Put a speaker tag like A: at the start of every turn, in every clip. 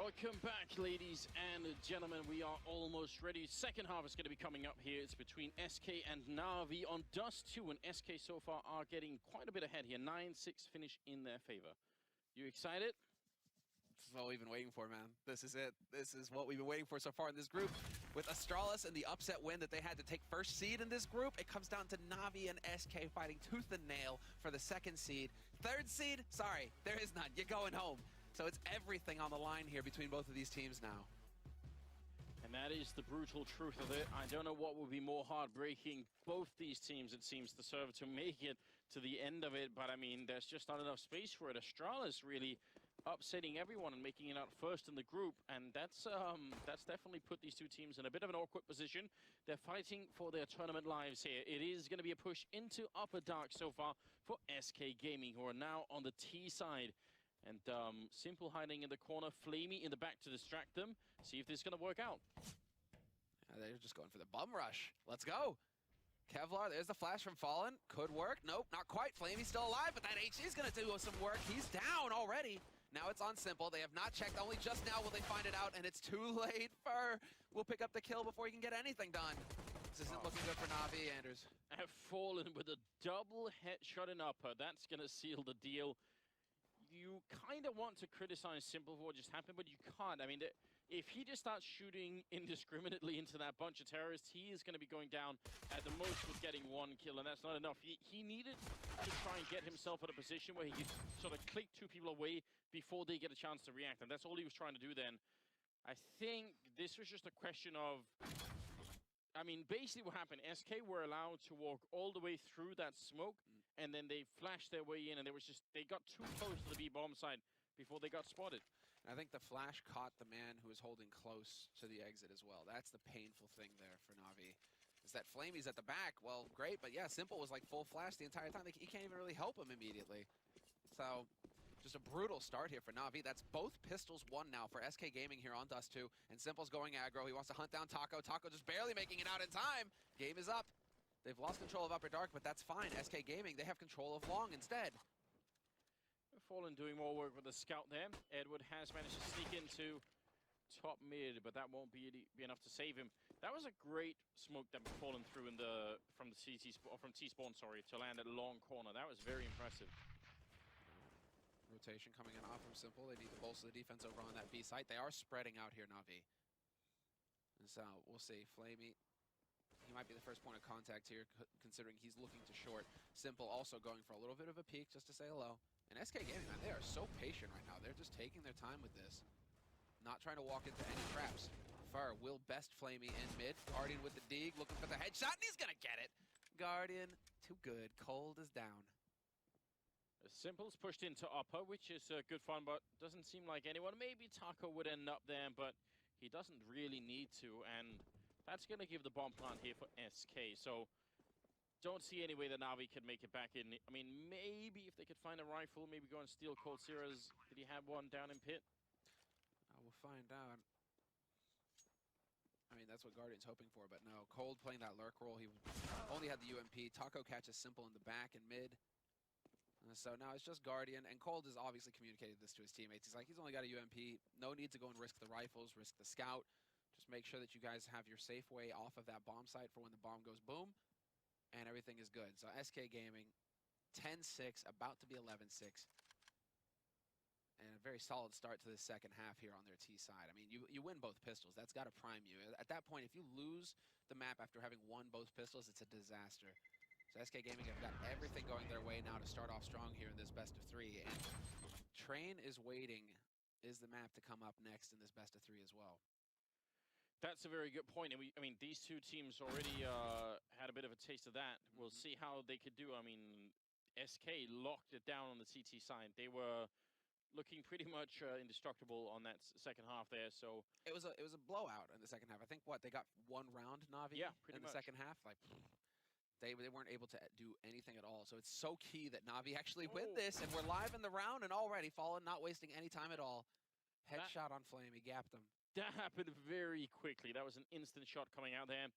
A: Welcome back, ladies and gentlemen. We are almost ready. Second half is going to be coming up here. It's between SK and NaVi on Dust 2, and SK so far are getting quite a bit ahead here. 9-6 finish in their favor. You excited?
B: This is what we've been waiting for, man. This is it. This is what we've been waiting for so far in this group. With Astralis and the upset win that they had to take first seed in this group, it comes down to NaVi and SK fighting tooth and nail for the second seed. Third seed? Sorry, there is none. You're going home. So it's everything on the line here between both of these teams now.
A: And that is the brutal truth of it. I don't know what would be more heartbreaking. Both these teams, it seems, deserve to make it to the end of it. But, I mean, there's just not enough space for it. Astralis really upsetting everyone and making it out first in the group. And that's definitely put these two teams in a bit of an awkward position. They're fighting for their tournament lives here. It is going to be a push into Upper Dark so far for SK Gaming, who are now on the T side. And Simple hiding in the corner, Flamey in the back to distract them. See if this is going to work out.
B: Yeah, they're just going for the bum rush. Let's go. Kevlar, there's the flash from Fallen. Could work. Nope, not quite. Flamey's still alive, but that HC is going to do some work. He's down already. Now it's on Simple. They have not checked. Only just now will they find it out, and it's too late. Fur will pick up the kill before he can get anything done. This isn't looking good for NaVi, Anders.
A: Have Fallen with a double headshot in upper. That's going to seal the deal. You kind of want to criticize Simple for what just happened, but you can't. I mean, if he just starts shooting indiscriminately into that bunch of terrorists, he is going to be going down at the most with getting one kill, and that's not enough. He needed to try and get himself in a position where he could sort of click two people away before they get a chance to react, and that's all he was trying to do then. I think this was just a question of... I mean, basically what happened, SK were allowed to walk all the way through that smoke, and then they flashed their way in, and they got too close to the B-bomb side before they got spotted.
B: And I think the flash caught the man who was holding close to the exit as well. That's the painful thing there for NaVi. Is that Flamey's at the back. Well, great, but yeah, Simple was like full flash the entire time. He can't even really help him immediately. So... just a brutal start here for NaVi. That's both pistols won now for SK Gaming here on Dust 2. And Simple's going aggro. He wants to hunt down Taco. Taco just barely making it out in time. Game is up. They've lost control of Upper Dark, but that's fine. SK Gaming, they have control of Long instead.
A: Fallen doing more work with the scout there. Edward has managed to sneak into top mid, but that won't be enough to save him. That was a great smoke that Fallen threw in from T-spawn, sorry, to land at long corner. That was very impressive.
B: Rotation coming in off from Simple. They need to bolster the defense over on that B site. They are spreading out here, NaVi. And so we'll see. Flamey, he might be the first point of contact here, considering he's looking to short. Simple also going for a little bit of a peek just to say hello. And SK Gaming, man, they are so patient right now. They're just taking their time with this. Not trying to walk into any traps. Fur will best Flamey in mid. Guardian with the dig, looking for the headshot, and he's going to get it. Guardian, too good. Cold is down.
A: Simple's pushed into upper, which is good fun, but doesn't seem like anyone. Maybe Taco would end up there, but he doesn't really need to, and that's going to give the bomb plant here for SK. So don't see any way that NaVi could make it back in. I mean, maybe if they could find a rifle, maybe go and steal Cold Sierra's. Did he have one down in pit?
B: I will find out. I mean, that's what Guardian's hoping for, but no. Cold playing that lurk role. He only had the UMP. Taco catches Simple in the back and mid. So now it's just Guardian, and Cold has obviously communicated this to his teammates. He's like, he's only got a UMP. No need to go and risk the rifles, risk the scout. Just make sure that you guys have your safe way off of that bomb site for when the bomb goes boom, and everything is good. So SK Gaming, 10-6, about to be 11-6. And a very solid start to the second half here on their T side. I mean, you win both pistols. That's got to prime you. At that point, if you lose the map after having won both pistols, it's a disaster. So SK Gaming have got everything going their way now to start off strong here in this best of 3. And Train is waiting, is the map to come up next in this best of 3 as well.
A: That's a very good point. And I mean, these two teams already had a bit of a taste of that. We'll see how they could do. I mean, SK locked it down on the CT side. They were looking pretty much indestructible on that second half there. So
B: it was a blowout in the second half. I think they got one round, NaVi, in the second half. Like, they weren't able to do anything at all. So it's so key that NaVi actually win this, and we're live in the round and already Fallen, not wasting any time at all. Headshot on Flame, he gapped him.
A: That happened very quickly. That was an instant shot coming out there.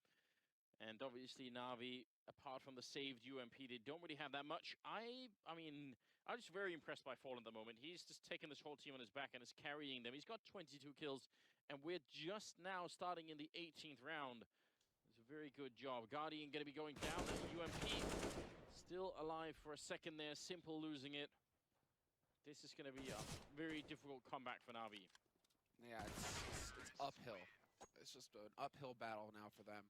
A: And obviously NaVi, apart from the saved UMP, they don't really have that much. I mean, I'm just very impressed by Fallen at the moment. He's just taken this whole team on his back and is carrying them. He's got 22 kills, and we're just now starting in the 18th round. It's a very good job. Guardian going to be going down at UMP. Still alive for a second there. Simple losing it. This is going to be a very difficult comeback for NaVi.
B: Yeah, it's uphill. It's just an uphill battle now for them.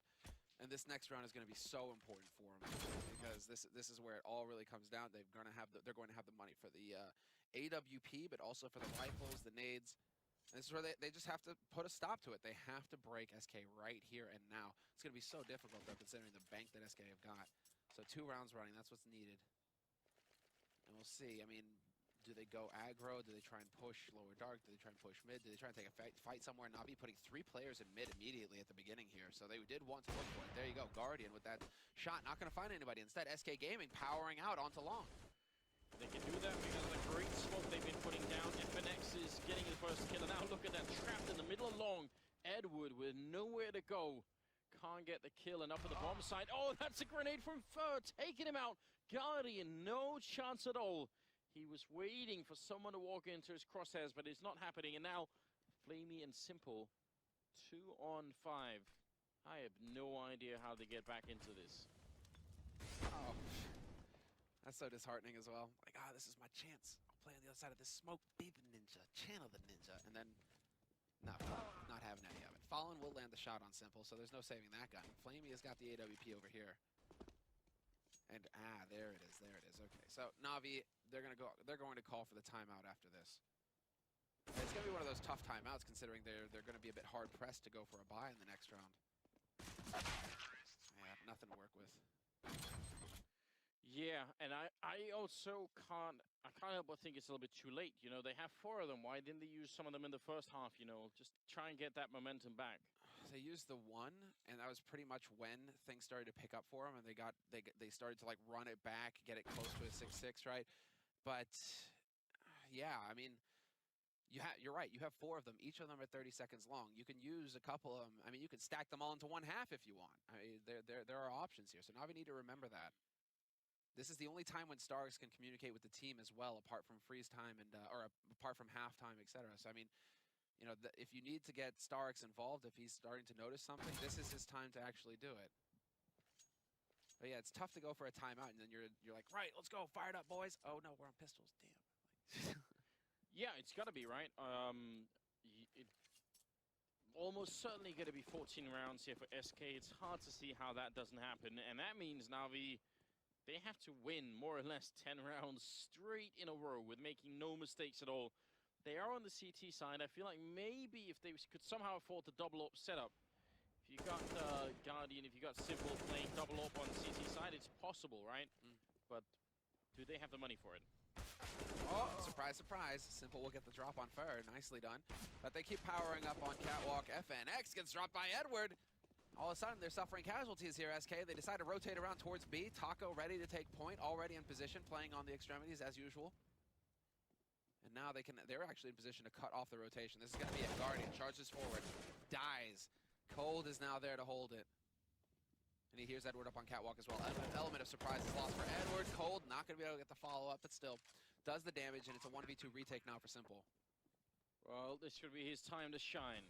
B: And this next round is going to be so important for them because this is where it all really comes down. They're going to have the money for the AWP, but also for the rifles, the nades. And this is where they just have to put a stop to it. They have to break SK right here and now. It's going to be so difficult though, considering the bank that SK have got. So 2 rounds running, that's what's needed. And we'll see. I mean, do they go aggro? Do they try and push lower dark? Do they try and push mid? Do they try and take a fight somewhere? NaVi putting 3 players in mid immediately at the beginning here. So they did want to look for it. There you go. Guardian with that shot. Not going to find anybody. Instead, SK Gaming powering out onto long.
A: They can do that because of the great smoke they've been putting down. FNX is getting the first kill. And now look at that. Trapped in the middle of long. Edward with nowhere to go. Can't get the kill. And up at the bomb side. Oh, that's a grenade from Fur. Taking him out. Guardian, no chance at all. He was waiting for someone to walk into his crosshairs, but it's not happening. And now, Flamey and Simple, 2 on 5. I have no idea how they get back into this.
B: Oh, that's so disheartening as well. Like, this is my chance. I'll play on the other side of this smoke. Be the ninja. Channel the ninja. And then, no, not having any of it. Fallen will land the shot on Simple, so there's no saving that gun. Flamey has got the AWP over here. And there it is. There it is. Okay, so NaVi, they're going to call for the timeout after this. It's going to be one of those tough timeouts, considering they're going to be a bit hard pressed to go for a buy in the next round. Yeah, nothing to work with.
A: Yeah, and I also can't help but think it's a little bit too late. You know, they have 4 of them. Why didn't they use some of them in the first half? You know, just try and get that momentum back.
B: They used the 1, and that was pretty much when things started to pick up for them, and they started to like run it back, get it close to a 6-6, right? But yeah, I mean, you're right. You have 4 of them. Each of them are 30 seconds long. You can use a couple of them. I mean, you can stack them all into 1 half if you want. I mean, there are options here. So now we need to remember that. This is the only time when Starks can communicate with the team as well, apart from freeze time and or apart from halftime, etc. So I mean, you know, if you need to get Starks involved, if he's starting to notice something, this is his time to actually do it. But yeah, it's tough to go for a timeout, and then you're like, right, let's go, fired up, boys. Oh no, we're on pistols. Damn.
A: Yeah, it's got to be, right? Almost certainly going to be 14 rounds here for SK. It's hard to see how that doesn't happen, and that means NaVi, they have to win more or less 10 rounds straight in a row with making no mistakes at all. They are on the CT side. I feel like maybe if they could somehow afford the double up setup, if you got Guardian, if you got Simple playing double up on the CT side, it's possible, right? But do they have the money for it?
B: Oh, surprise, surprise. Simple will get the drop on Fur. Nicely done. But they keep powering up on Catwalk. FNX gets dropped by Edward. All of a sudden, they're suffering casualties here, SK. They decide to rotate around towards B. Taco ready to take point, already in position, playing on the extremities as usual. And now they're actually in position to cut off the rotation. This is going to be a Guardian. Charges forward. Dies. Cold is now there to hold it. And he hears Edward up on Catwalk as well. Element of surprise is lost for Edward. Cold not going to be able to get the follow-up, but still does the damage, and it's a 1v2 retake now for Simple.
A: Well, this should be his time to shine.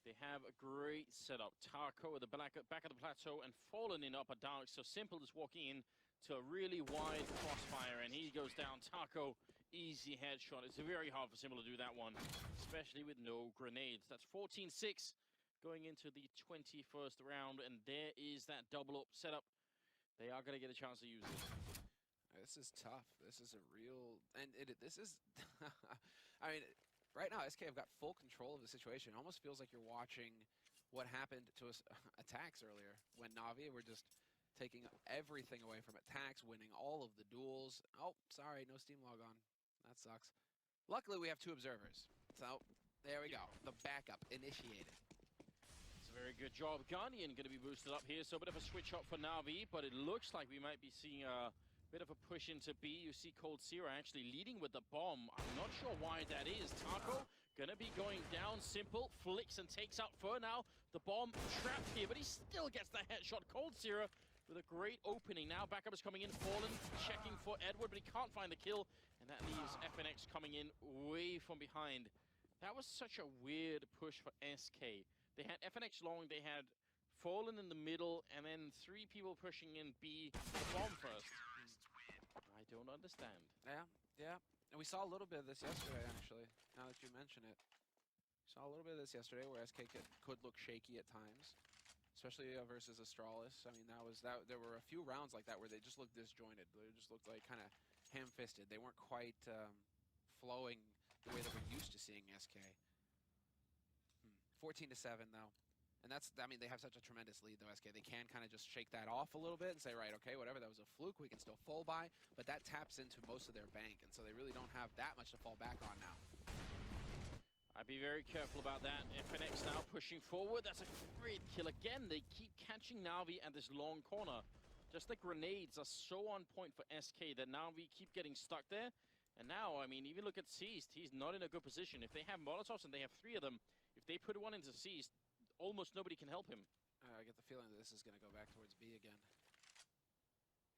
A: They have a great setup. Taco at the back of the plateau and Fallen in upper dark. So Simple is walking in to a really wide crossfire, and he goes down. Taco, easy headshot. It's very hard for Simple to do that one, especially with no grenades. That's 14-6 going into the 21st round, and there is that double up setup. They are going to get a chance to use it.
B: This is tough. This is a real, and this is, I mean, right now SK have got full control of the situation. It almost feels like you're watching what happened to us attacks earlier when NaVi were just taking everything away from attacks, winning all of the duels. Oh, sorry, no Steam log on. That sucks. Luckily, we have 2 observers. So, there we go. The backup initiated.
A: It's a very good job. Guardian going to be boosted up here, so a bit of a switch up for NaVi, but it looks like we might be seeing a bit of a push into B. You see Cold Sierra actually leading with the bomb. I'm not sure why that is. Taco Gonna be going down. Simple flicks and takes out Fur now. The bomb trapped here, but he still gets the headshot. Cold Zero with a great opening. Now backup is coming in. Fallen checking for Edward, but he can't find the kill. And that leaves FNX coming in way from behind. That was such a weird push for SK. They had FNX long, they had Fallen in the middle, and then 3 people pushing in B, the bomb first. I don't understand.
B: Yeah. And we saw a little bit of this yesterday, actually, now that you mention it. Saw a little bit of this yesterday where SK could look shaky at times, especially versus Astralis. I mean, there were a few rounds like that where they just looked disjointed. They just looked like kind of ham-fisted. They weren't quite flowing the way that we're used to seeing SK. 14-7, though. And that's, I mean, they have such a tremendous lead, though, SK. They can kind of just shake that off a little bit and say, right, okay, whatever, that was a fluke. We can still full buy. But that taps into most of their bank, and so they really don't have that much to fall back on now.
A: I'd be very careful about that. FNX now pushing forward. That's a great kill again. They keep catching NaVi at this long corner. Just the grenades are so on point for SK that NaVi keep getting stuck there. And now, I mean, even look at Seized. He's not in a good position. If they have Molotovs and they have 3 of them, if they put one into Seized, almost nobody can help him.
B: I get the feeling that this is going to go back towards B again.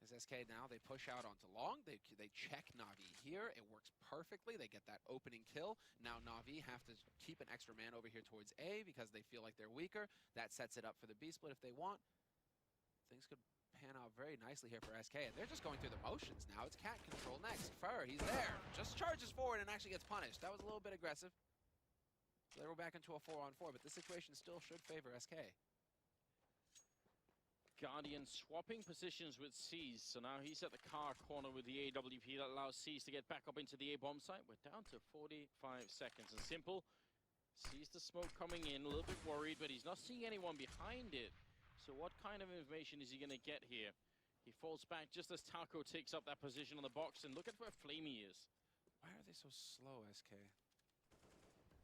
B: As SK now, they push out onto long. They check NaVi here. It works perfectly. They get that opening kill. Now NaVi have to keep an extra man over here towards A because they feel like they're weaker. That sets it up for the B split if they want. Things could pan out very nicely here for SK. And they're just going through the motions now. It's cat control next. Fur, he's there. Just charges forward and actually gets punished. That was a little bit aggressive. They were back into a 4-on-4, but the situation still should favor SK.
A: Guardian swapping positions with Seized. So now he's at the car corner with the AWP. That allows Seized to get back up into the A bomb site. We're down to 45 seconds. And Simple sees the smoke coming in, a little bit worried, but he's not seeing anyone behind it. So what kind of information is he going to get here? He falls back just as Taco takes up that position on the box. And look at where Flamey is.
B: Why are they so slow, SK?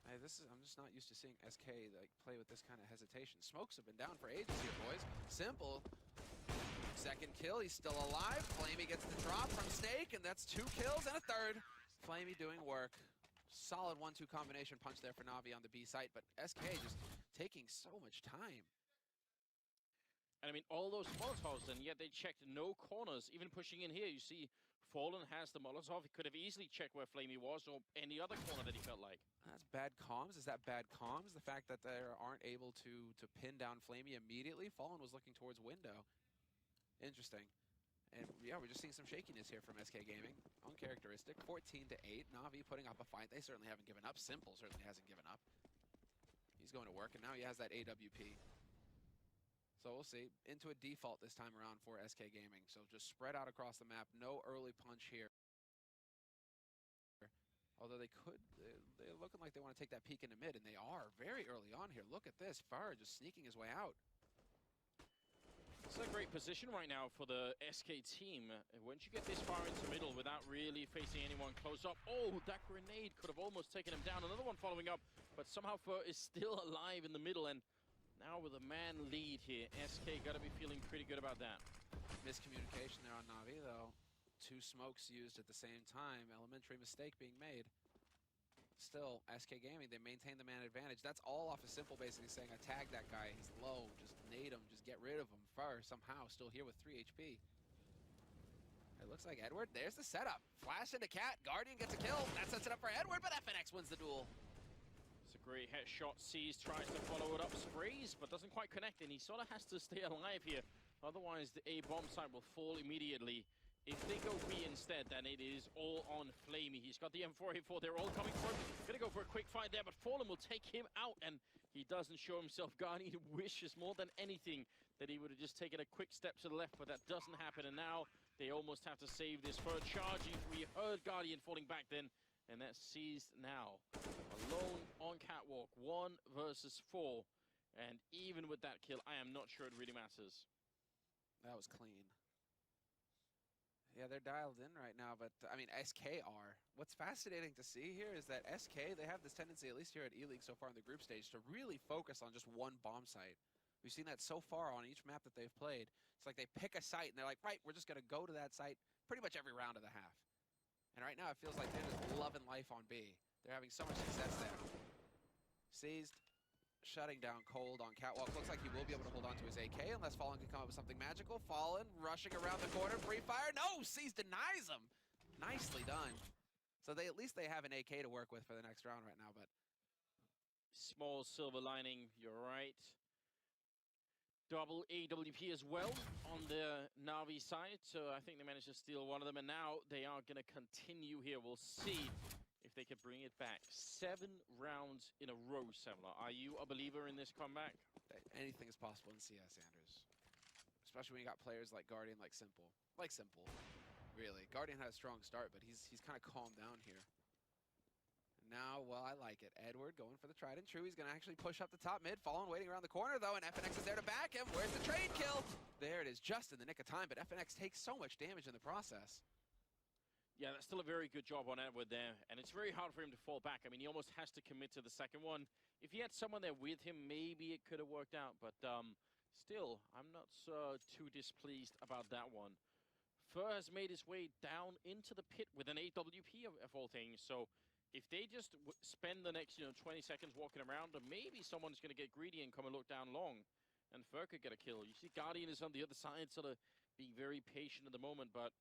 B: Hey, I'm just not used to seeing SK like play with this kind of hesitation. Smokes have been down for ages here, boys. Simple. Second kill, he's still alive. Flamey gets the drop from Snake, and that's 2 kills and a third. Flamey doing work. Solid 1-2 combination punch there for NaVi on the B site, but SK just taking so much time.
A: And I mean, all those Molotovs, and yet they checked no corners. Even pushing in here, you see Fallen has the Molotov. He could have easily checked where Flamey was or any other corner that he felt like.
B: That's bad comms. Is that bad comms? The fact that they aren't able to pin down Flamey immediately? Fallen was looking towards window. Interesting. And yeah, we're just seeing some shakiness here from SK Gaming. Uncharacteristic. 14-8. NaVi putting up a fight. They certainly haven't given up. Simple certainly hasn't given up. He's going to work, and now he has that AWP. So we'll see. Into a default this time around for SK Gaming. So just spread out across the map. No early punch here. Although they could, they're looking like they want to take that peek into mid, and they are very early on here. Look at this. Far just sneaking his way out.
A: It's a great position right now for the SK team. Once you get this far into middle without really facing anyone close up. Oh, that grenade could have almost taken him down. Another one following up, but somehow Fur is still alive in the middle, and now with a man lead here, SK got to be feeling pretty good about that.
B: Miscommunication there on NaVi, though. 2 smokes used at the same time. Elementary mistake being made. Still, SK Gaming, they maintain the man advantage. That's all off of Simple basically saying, I tagged that guy, he's low, just nade him, just get rid of him. Fur somehow still here with 3 HP. It looks like Edward, there's the setup. Flash into Cat, Guardian gets a kill. That sets it up for Edward, but FNX wins the duel.
A: Great headshot. Seized tries to follow it up, sprays, but doesn't quite connect, and he sort of has to stay alive here. Otherwise, the A bomb site will fall immediately. If they go B instead, then it is all on Flamey. He's got the M4A4. They're all coming for him. Gonna go for a quick fight there, but Fallen will take him out, and he doesn't show himself. Guardian wishes more than anything that he would have just taken a quick step to the left, but that doesn't happen, and now they almost have to save this for charging. We heard Guardian falling back then. And that's Seized now. Alone on catwalk, 1 versus 4. And even with that kill, I am not sure it really matters.
B: That was clean. Yeah, they're dialed in right now, but I mean, SK are. What's fascinating to see here is that SK, they have this tendency, at least here at ELEAGUE so far in the group stage, to really focus on just one bomb site. We've seen that so far on each map that they've played. It's like they pick a site and they're like, right, we're just going to go to that site pretty much every round of the half. And right now, it feels like they're just loving life on B. They're having so much success there. Seized, shutting down Cold on Catwalk. Looks like he will be able to hold on to his AK unless Fallen can come up with something magical. Fallen rushing around the corner, free fire. No, Seized denies him. Nicely done. So at least they have an AK to work with for the next round right now, but
A: small silver lining, you're right. Double AWP as well on the NaVi side, so I think they managed to steal one of them, and now they are going to continue here. We'll see if they can bring it back. 7 rounds in a row, Semler. Are you a believer in this comeback?
B: anything is possible in CS, Anders. Especially when you got players like Guardian, like Simple. Really. Guardian had a strong start, but he's kind of calmed down here. Now, well, I like it. Edward going for the tried and true. He's going to actually push up the top mid. Fallen waiting around the corner, though, and FNX is there to back him. Where's the trade kill? There it is, just in the nick of time, but FNX takes so much damage in the process.
A: Yeah, that's still a very good job on Edward there, and it's very hard for him to fall back. I mean, he almost has to commit to the second one. If he had someone there with him, maybe it could have worked out, but still, I'm not too displeased about that one. Fur has made his way down into the pit with an AWP of all things, so if they just spend the next 20 seconds walking around, maybe someone's going to get greedy and come and look down long, and Fur could get a kill. You see Guardian is on the other side, sort of being very patient at the moment, but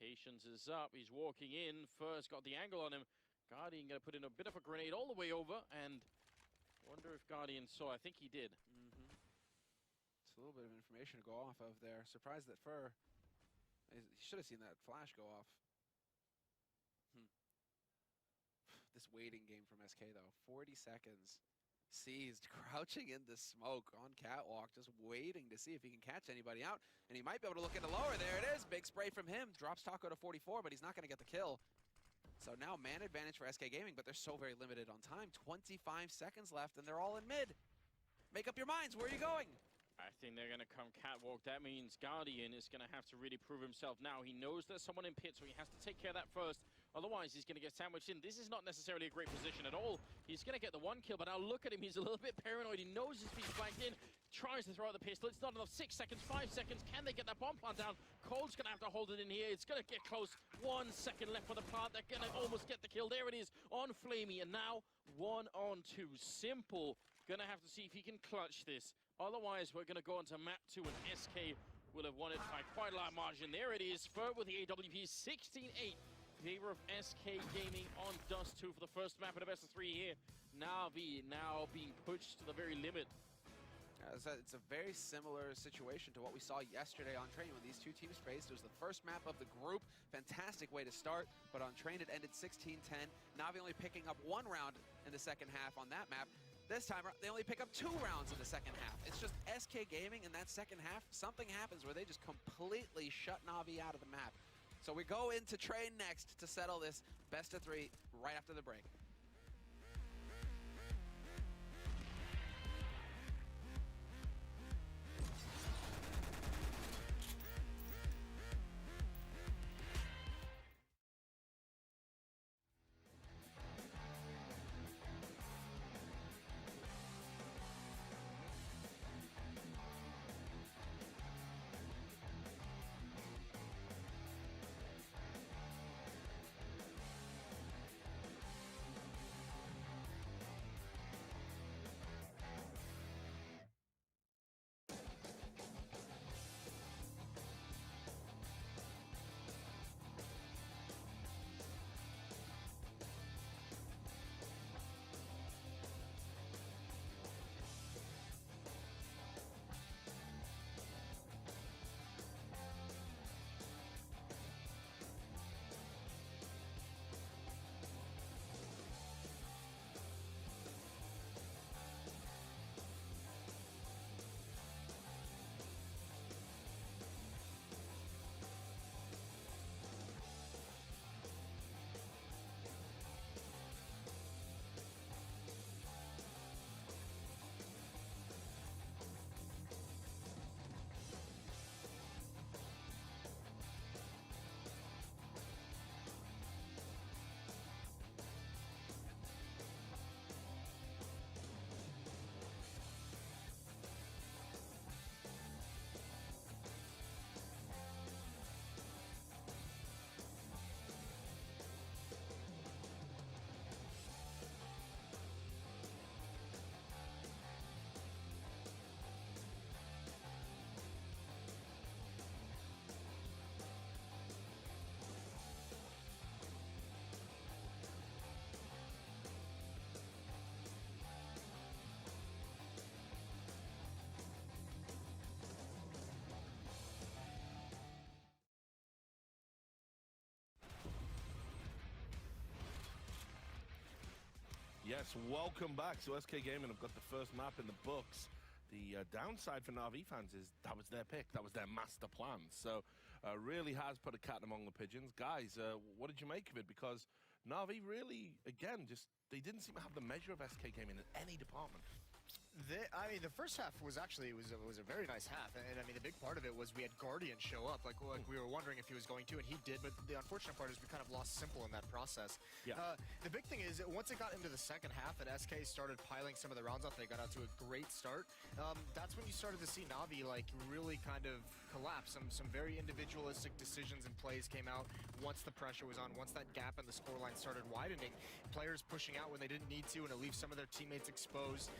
A: patience is up. He's walking in. Fur's got the angle on him. Guardian going to put in a bit of a grenade all the way over, and wonder if Guardian saw. I think he did.
B: It's a little bit of information to go off of there. Surprised that Fur, he should have seen that flash go off. This waiting game from SK, though. 40 seconds. Seized, crouching in the smoke on Catwalk, just waiting to see if he can catch anybody out. And he might be able to look into lower. There it is. Big spray from him. Drops Taco to 44, but he's not going to get the kill. So now man advantage for SK Gaming, but they're so very limited on time. 25 seconds left, and they're all in mid. Make up your minds. Where are you going?
A: I think they're going to come Catwalk. That means Guardian is going to have to really prove himself now. He knows there's someone in pit, so he has to take care of that first. Otherwise, he's going to get sandwiched in. This is not necessarily a great position at all. He's going to get the one kill, but now look at him. He's a little bit paranoid. He knows he's being flanked in. Tries to throw out the pistol. It's not enough. 6 seconds, 5 seconds. Can they get that bomb plant down? Cold's going to have to hold it in here. It's going to get close. 1 second left for the plant. They're going to almost get the kill. There it is on Flamey. And now 1 on 2. Simple. Going to have to see if he can clutch this. Otherwise, we're going to go on to map 2, and SK will have won it by quite a large margin. There it is. Fur with the AWP 16-8. Favor of SK Gaming on Dust 2 for the first map of the best of 3 here. NaVi now being pushed to the very limit.
B: It's a very similar situation to what we saw yesterday on Train when these two teams faced. It was the first map of the group. Fantastic way to start, but on Train it ended 16-10. NaVi only picking up 1 round in the second half on that map. This time, they only pick up 2 rounds in the second half. It's just SK Gaming in that second half. Something happens where they just completely shut NaVi out of the map. So we go into Train next to settle this best of 3 right after the break.
C: Yes, welcome back. So SK Gaming have got the first map in the books. The downside for NaVi fans is that was their pick. That was their master plan. So really has put a cat among the pigeons. Guys, what did you make of it? Because NaVi really, again, they didn't seem to have the measure of SK Gaming in any department.
D: I mean, the first half was actually was a very nice half, and I mean, the big part of it was we had Guardian show up, like we were wondering if he was going to, and he did. But the unfortunate part is we kind of lost Simple in that process.
C: Yeah.
D: The big thing is once it got into the second half, and SK started piling some of the rounds off, they got out to a great start. That's when you started to see NaVi like really kind of collapse. Some very individualistic decisions and plays came out once the pressure was on, once that gap in the scoreline started widening. Players pushing out when they didn't need to, and it leaves some of their teammates exposed.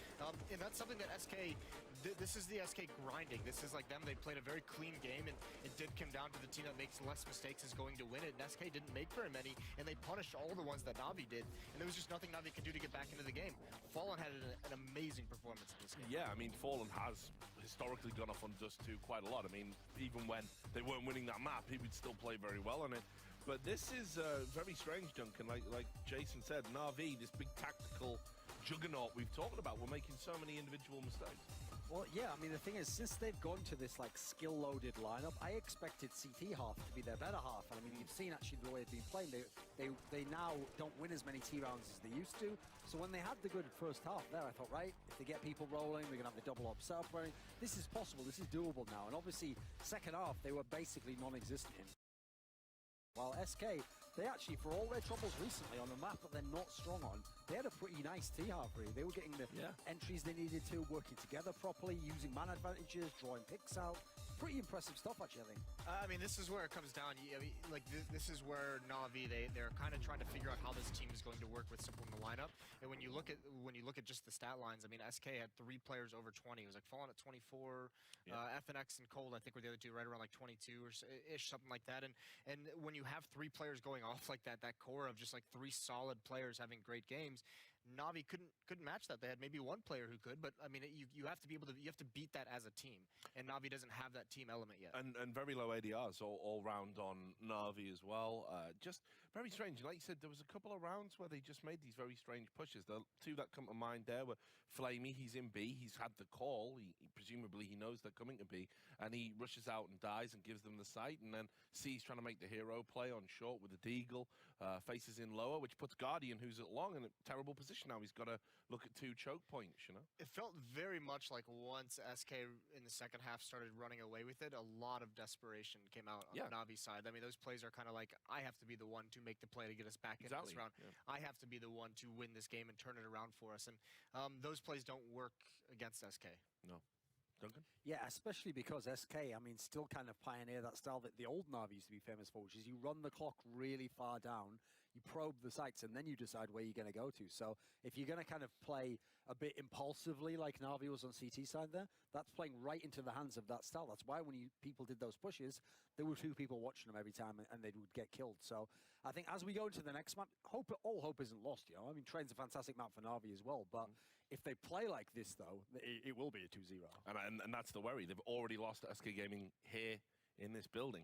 D: And that's something that SK, this is the SK grinding. This is like them. They played a very clean game, and it did come down to the team that makes less mistakes is going to win it. And SK didn't make very many, and they punished all the ones that NaVi did. And there was just nothing NaVi could do to get back into the game. Fallen had an amazing performance in this game.
C: Yeah, I mean, Fallen has historically gone off on Dust 2 quite a lot. I mean, even when they weren't winning that map, he would still play very well on it. But this is very strange, Duncan. Like Jason said, NaVi, this big tactical juggernaut we've talked about, we're making so many individual mistakes.
E: Well, yeah, I mean, the thing is, since they've gone to this, like, skill-loaded lineup, I expected CT half to be their better half. And, I mean, you've seen, actually, the way they've been playing. They now don't win as many T rounds as they used to. So when they had the good first half there, I thought, right, if they get people rolling, we're going to have the double up setup running. This is possible. This is doable now. And, obviously, second half, they were basically non-existent in. While SK, they actually, for all their troubles recently on the map that they're not strong on, they had a pretty nice T-half really. They were getting the entries they needed to, working together properly, using man advantages, drawing picks out. Pretty impressive stuff, actually, I think. I
D: mean, this is where it comes down. I mean, like, this is where NaVi, they're kind of trying to figure out how this team is going to work with Simple in the lineup. And when you look at just the stat lines, I mean, SK had 3 players over 20. It was like Fallen at 24. FNX and Cold, I think, were the other two, right around like 22 or ish, something like that. And when you have 3 players going off like that core of just like 3 solid players having great games, NaVi couldn't match that. They had maybe 1 player who could, but I mean, you have to be able to, you have to beat that as a team, and NaVi doesn't have that team element yet.
C: And very low ADRs all round on NaVi as well. Just very strange. Like you said, there was a couple of rounds where they just made these very strange pushes. The 2 that come to mind there were Flamey. He's in B. He's had the call. Presumably he knows they're coming to B, and he rushes out and dies and gives them the sight. And then C's trying to make the hero play on short with the Deagle. Faces in lower, which puts Guardian, who's at long, in a terrible position now. He's got to look at 2 choke points, you know?
D: It felt very much like once SK in the second half started running away with it, a lot of desperation came out on the NaVi side. I mean, those plays are kind of like, I have to be the one to make the play to get us back into this round. Yeah. I have to be the one to win this game and turn it around for us. And those plays don't work against SK.
C: No. Duncan?
E: Yeah, especially because SK, I mean, still kind of pioneer that style that the old NaVi used to be famous for, which is you run the clock really far down, you probe the sites, and then you decide where you're going to go to. So if you're going to kind of play a bit impulsively like NaVi was on CT side there, that's playing right into the hands of that style. That's why when people did those pushes, there were 2 people watching them every time, and they would get killed. So I think as we go into the next map, all hope isn't lost, you know? I mean, Train's a fantastic map for NaVi as well, but if they play like this, though, it will be a 2-0.
C: And that's the worry. They've already lost to SK Gaming here in this building.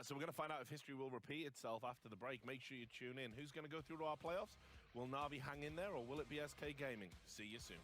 C: So we're going to find out if history will repeat itself after the break. Make sure you tune in. Who's going to go through to our playoffs? Will NaVi hang in there, or will it be SK Gaming? See you soon.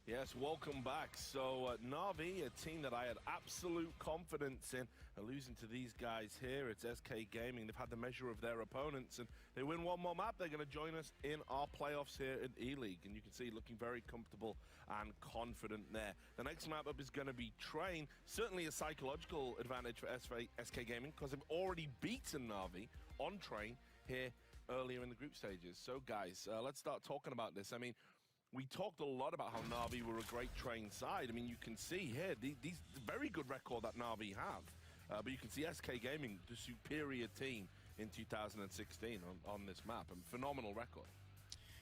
C: Yes, welcome back. So, NaVi, a team that I had absolute confidence in, are losing to these guys here. It's SK Gaming. They've had the measure of their opponents, and they win one more map. They're going to join us in our playoffs here in ELEAGUE, and you can see looking very comfortable and confident there. The next map up is going to be Train. Certainly a psychological advantage for SK Gaming, because they've already beaten NaVi on Train here earlier in the group stages. So, guys, let's start talking about this. I mean, we talked a lot about how NaVi were a great Train side. I mean, you can see here, these very good record that NaVi have. But you can see SK Gaming, the superior team in 2016 on this map. And phenomenal record.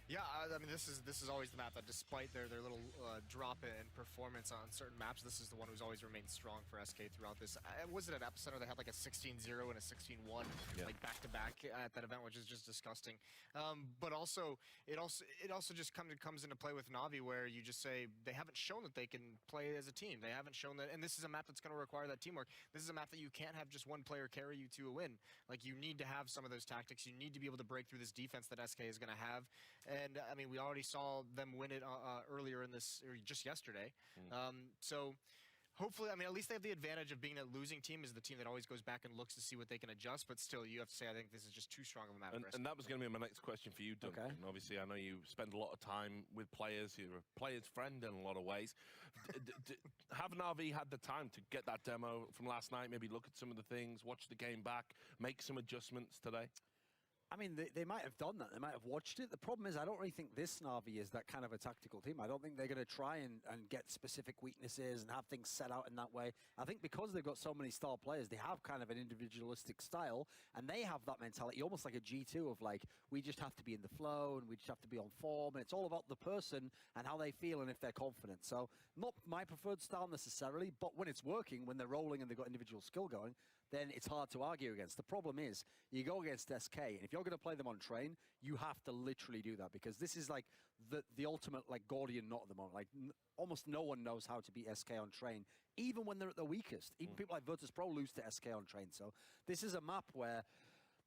D: Yeah, I mean, this is always the map that, despite their little drop in performance on certain maps, this is the one who's always remained strong for SK throughout this. Was it at Epicenter? They had like a 16-0 and a 16-1, like back-to-back at that event, which is just disgusting. But also, it also just comes into play with NaVi, where you just say they haven't shown that they can play as a team. They haven't shown that, and this is a map that's going to require that teamwork. This is a map that you can't have just one player carry you to a win. Like, you need to have some of those tactics. You need to be able to break through this defense that SK is going to have. And I mean, we already saw them win it earlier in this, or just yesterday. So hopefully, I mean, at least they have the advantage of being a losing team, is the team that always goes back and looks to see what they can adjust. But still, you have to say, I think this is just too strong of a map.
C: And that was going to be my next question for you, Duncan.
E: Okay.
C: And obviously, I know you spend a lot of time with players. You're a player's friend in a lot of ways. Have NaVi had the time to get that demo from last night, maybe look at some of the things, watch the game back, make some adjustments today?
E: I mean, they might have done that. They might have watched it. The problem is, I don't really think this NaVi is that kind of a tactical team. I don't think they're going to try and get specific weaknesses and have things set out in that way. I think because they've got so many star players, they have kind of an individualistic style, and they have that mentality, almost like a G2 of like, we just have to be in the flow and we just have to be on form, and it's all about the person and how they feel and if they're confident. So not my preferred style necessarily, but when it's working, when they're rolling and they've got individual skill going, then it's hard to argue against. The problem is, you go against SK, and if you're going to play them on Train, you have to literally do that, because this is like the ultimate like Gordian knot at the moment. Like almost no one knows how to beat SK on Train, even when they're at their weakest. Even people like Virtus.pro lose to SK on Train. So this is a map where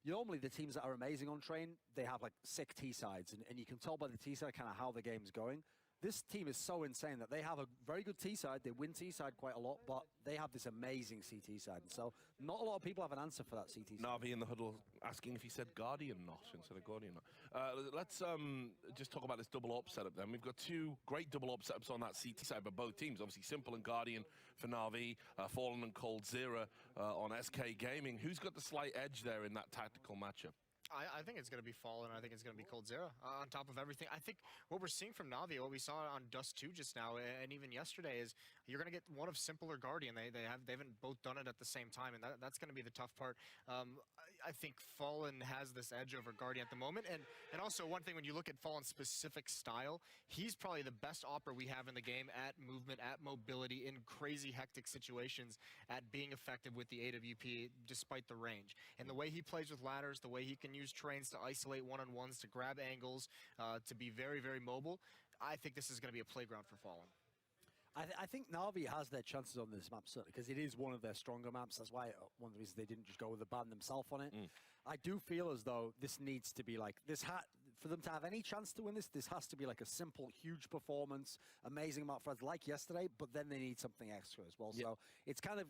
E: normally the teams that are amazing on Train, they have like sick T-sides, and you can tell by the T-side kind of how the game's going. This team is so insane that they have a very good T-side. They win T-side quite a lot, but they have this amazing CT side. So not a lot of people have an answer for that CT side.
C: NaVi in the huddle asking if he said Guardian knot instead of Gordian knot. Let's just talk about this double up setup then. We've got two great double up setups on that CT side by both teams. Obviously, Simple and Guardian for NaVi, Fallen and Cold Zero on SK Gaming. Who's got the slight edge there in that tactical matchup?
D: I think it's going to be Fallen. I think it's going to be Cold Zero on top of everything. I think what we're seeing from NaVi, what we saw on Dust 2 just now, and even yesterday, is you're going to get one of Simple or Guardian. They haven't both done it at the same time, and that's going to be the tough part. I think Fallen has this edge over Guardian at the moment, and also one thing, when you look at Fallen's specific style, he's probably the best opera we have in the game at movement, at mobility, in crazy hectic situations, at being effective with the AWP despite the range. And the way he plays with ladders, the way he can use trains to isolate one-on-ones, to grab angles, to be very, very mobile, I think this is going to be a playground for Fallen.
E: I think NaVi has their chances on this map, certainly, because it is one of their stronger maps. That's why one of the reasons they didn't just go with the ban themselves on it. I do feel as though this needs to be like, for them to have any chance to win this has to be like a simple, huge performance, amazing amount of like yesterday, but then they need something extra as well. So it's kind of,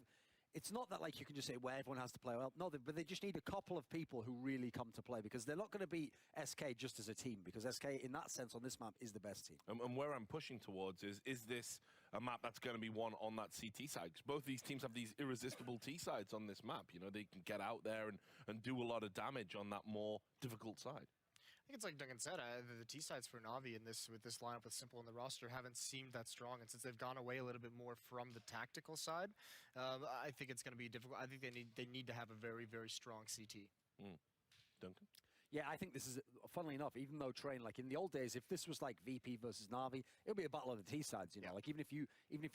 E: it's not that like you can just say where everyone has to play well. No, but they just need a couple of people who really come to play, because they're not going to beat SK just as a team, because SK in that sense on this map is the best team. And
C: where I'm pushing towards is this a map that's going to be won on that CT side? Because both these teams have these irresistible T sides on this map. You know, they can get out there and do a lot of damage on that more difficult side.
D: I think it's like Duncan said, the T-sides for NaVi with this lineup with Simple in the roster haven't seemed that strong, and since they've gone away a little bit more from the tactical side, I think it's going to be difficult. I think they need to have a very, very strong CT.
C: Duncan?
E: Yeah, I think this is, funnily enough, even though Train, like in the old days, if this was like VP versus NaVi, it would be a battle of the T-sides, you know? Like even if you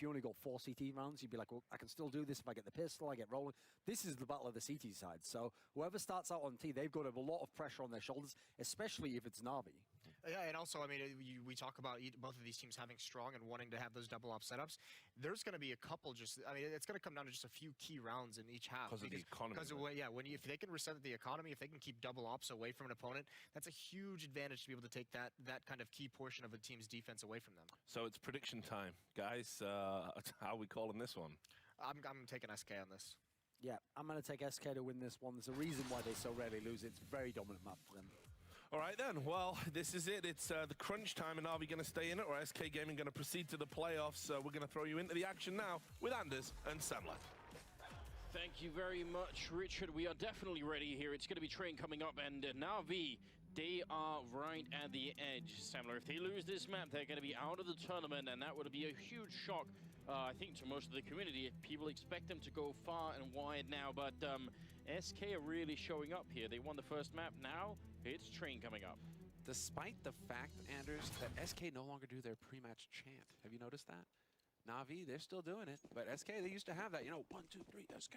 E: only got 4 CT rounds, you'd be like, well, I can still do this if I get the pistol, I get rolling. This is the battle of the CT sides. So whoever starts out on T, they've got a lot of pressure on their shoulders, especially if it's NaVi.
D: Yeah, and also, I mean, we talk about both of these teams having strong and wanting to have those double op setups. There's going to be a couple I mean, it's going to come down to just a few key rounds in each half.
C: Because of the economy.
D: Because if they can reset the economy, if they can keep double ops away from an opponent, that's a huge advantage to be able to take that kind of key portion of a team's defense away from them.
C: So it's prediction time. Guys, how are we calling this one?
D: I'm taking SK on this.
E: Yeah, I'm going to take SK to win this one. There's a reason why they so rarely lose. It's a very dominant map for them.
C: All right then, well, this is it. It's the crunch time, and are we going to stay in it, or SK Gaming going to proceed to the playoffs? We're going to throw you into the action now with Anders and Semler.
A: Thank you very much, Richard. We are definitely ready here. It's going to be Train coming up, and NaVi, they are right at the edge. Semler, if they lose this map, they're going to be out of the tournament, and that would be a huge shock, I think, to most of the community. People expect them to go far and wide now, but SK are really showing up here. They won the first map. Now it's Train coming up.
B: Despite the fact, Anders, that SK no longer do their pre-match chant. Have you noticed that? NaVi, they're still doing it. But SK, they used to have that, 1, 2, 3, SK.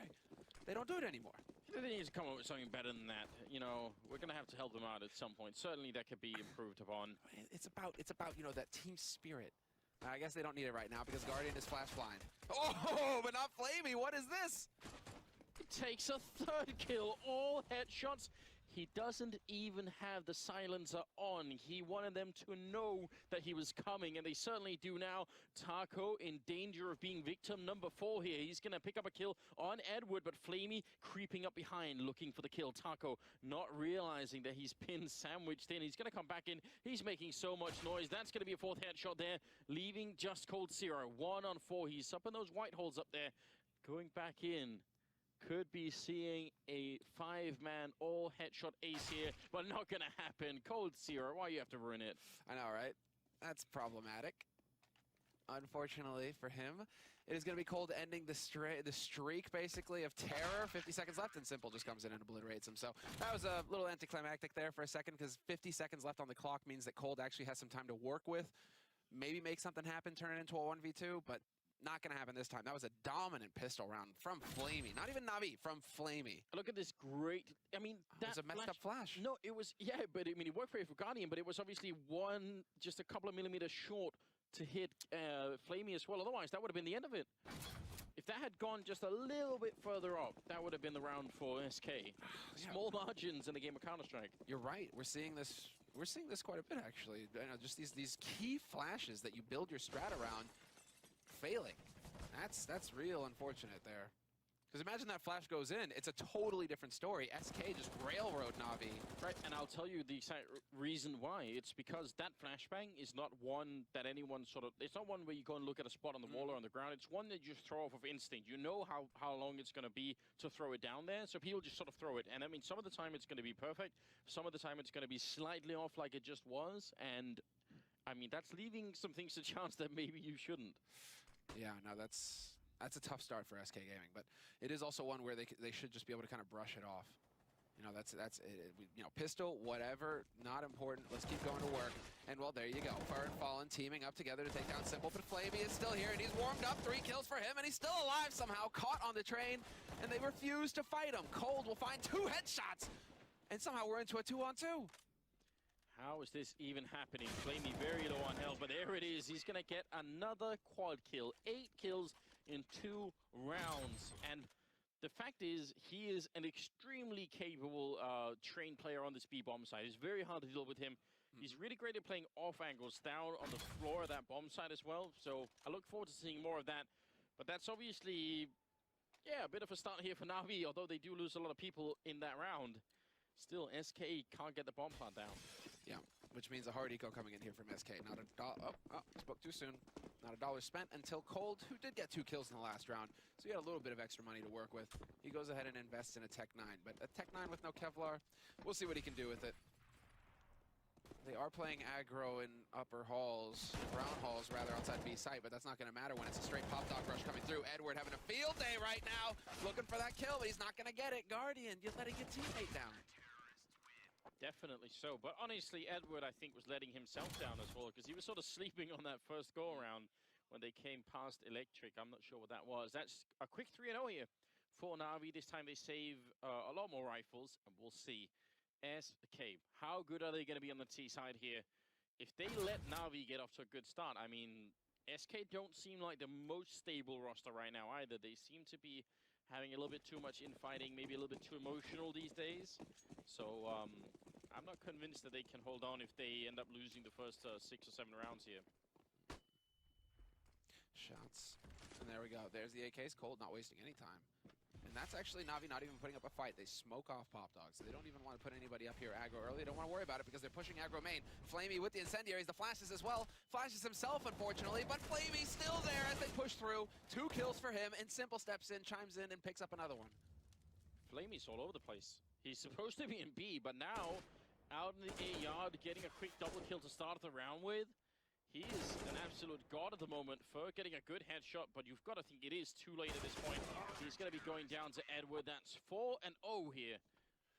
B: They don't do it anymore.
A: They need to come up with something better than that. We're going to have to help them out at some point. Certainly that could be improved upon.
B: It's about that team spirit. I guess they don't need it right now because Guardian is flash blind. Oh, but not Flamey. What is this?
A: It takes a third kill, all headshots. He doesn't even have the silencer on. He wanted them to know that he was coming, and they certainly do now. Taco in danger of being victim number 4 here. He's going to pick up a kill on Edward, but Flamey creeping up behind, looking for the kill. Taco not realizing that he's pinned sandwiched in. He's going to come back in. He's making so much noise. That's going to be a 4th headshot there, leaving just Cold Zero. 1 on 4. He's up in those white holes up there. Going back in. Could be seeing a 5-man all headshot ace here, but not gonna happen. Cold Zero, why you have to ruin it?
B: I know, right? That's problematic. Unfortunately for him, it is going to be Cold ending the streak, basically, of terror. 50 seconds left, and Simple just comes in and obliterates him. So that was a little anticlimactic there for a second, because 50 seconds left on the clock means that Cold actually has some time to work with. Maybe make something happen, turn it into a 1v2, but not going to happen this time. That was a dominant pistol round from Flamey. Not even NaVi, from Flamey.
A: Look at this great... I mean, that
B: was a messed up flash.
A: No, it was... Yeah, but I mean, it worked for Guardian, but it was obviously just a couple of millimeters short to hit Flamey as well. Otherwise, that would have been the end of it. If that had gone just a little bit further up, that would have been the round for SK. Small margins in the game of Counter-Strike.
B: You're right. We're seeing this quite a bit, actually. Just these key flashes that you build your strat around failing. That's real unfortunate there. Because imagine that flash goes in, it's a totally different story. SK just railroad NaVi.
A: Right, and I'll tell you the exact reason why. It's because that flashbang is not one that anyone it's not one where you go and look at a spot on the wall or on the ground. It's one that you just throw off of instinct. You know how long it's going to be to throw it down there, so people just sort of throw it. And I mean, some of the time it's going to be perfect. Some of the time it's going to be slightly off like it just was. And I mean, that's leaving some things to chance that maybe you shouldn't.
B: Yeah, no, that's a tough start for SK Gaming, but it is also one where they should just be able to kind of brush it off. That's it. Pistol, whatever, not important. Let's keep going to work. And well, there you go. Fur and Fallen teaming up together to take down Simple, but Flamey is still here, and he's warmed up. 3 kills for him, and he's still alive somehow, caught on the train, and they refuse to fight him. Cold will find 2 headshots, and somehow we're into a 2-on-2.
A: How is this even happening? Flamey very low on health, but there it is. He's going to get another quad kill. 8 kills in 2 rounds. And the fact is, he is an extremely capable trained player on this B-bomb side. It's very hard to deal with him. He's really great at playing off angles down on the floor of that bomb side as well. So I look forward to seeing more of that. But that's obviously, a bit of a start here for NaVi, although they do lose a lot of people in that round. Still, SK can't get the bomb plant down.
B: Yeah, which means a hard eco coming in here from SK. Not a dollar. Oh, spoke too soon. Not a dollar spent until Cold, who did get 2 kills in the last round, so he had a little bit of extra money to work with. He goes ahead and invests in a Tech 9, but a Tech 9 with no Kevlar, we'll see what he can do with it. They are playing aggro in upper halls, brown halls rather, outside B site, but that's not going to matter when it's a straight pop dog rush coming through. Edward having a field day right now, looking for that kill, but he's not going to get it. Guardian, you're letting your teammate down.
A: Definitely so, but honestly, Edward, I think, was letting himself down as well, because he was sort of sleeping on that first go-around when they came past Electric. I'm not sure what that was. That's a quick 3-0 here for NaVi. This time they save a lot more rifles, and we'll see. SK, how good are they going to be on the T side here? if they let NaVi get off to a good start, I mean, SK don't seem like the most stable roster right now either. They seem to be having a little bit too much infighting, maybe a little bit too emotional these days. So I'm not convinced that they can hold on if they end up losing the first 6 or 7 rounds here.
B: Shots. And there we go. There's the AKs. Cold not wasting any time. And that's actually NaVi not even putting up a fight. They smoke off Pop Dogs. They don't even want to put anybody up here aggro early. They don't want to worry about it because they're pushing aggro main. Flamey with the incendiaries, the flashes as well. Flashes himself, unfortunately, but Flamey still there as they push through. 2 kills for him, and Simple steps in, chimes in, and picks up another one.
A: Flamey's all over the place. He's supposed to be in B, but now out in the A yard, getting a quick double kill to start the round with. He is an absolute god at the moment for getting a good headshot, but you've got to think it is too late at this point. He's going to be going down to Edward. That's 4-0 here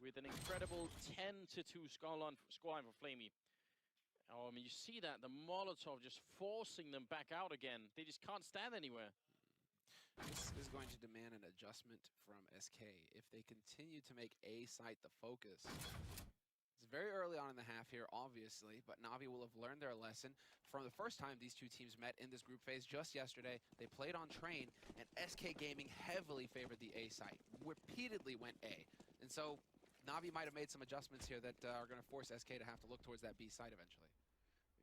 A: with an incredible 10-2 scoreline for Flamey. I mean, you see that, the Molotov just forcing them back out again. They just can't stand anywhere.
B: This is going to demand an adjustment from SK if they continue to make A site the focus. It's very early on in the half here, obviously, but NaVi will have learned their lesson from the first time these two teams met in this group phase just yesterday. They played on Train, and SK Gaming heavily favored the A site, repeatedly went A. And so NaVi might have made some adjustments here that are going to force SK to have to look towards that B site eventually.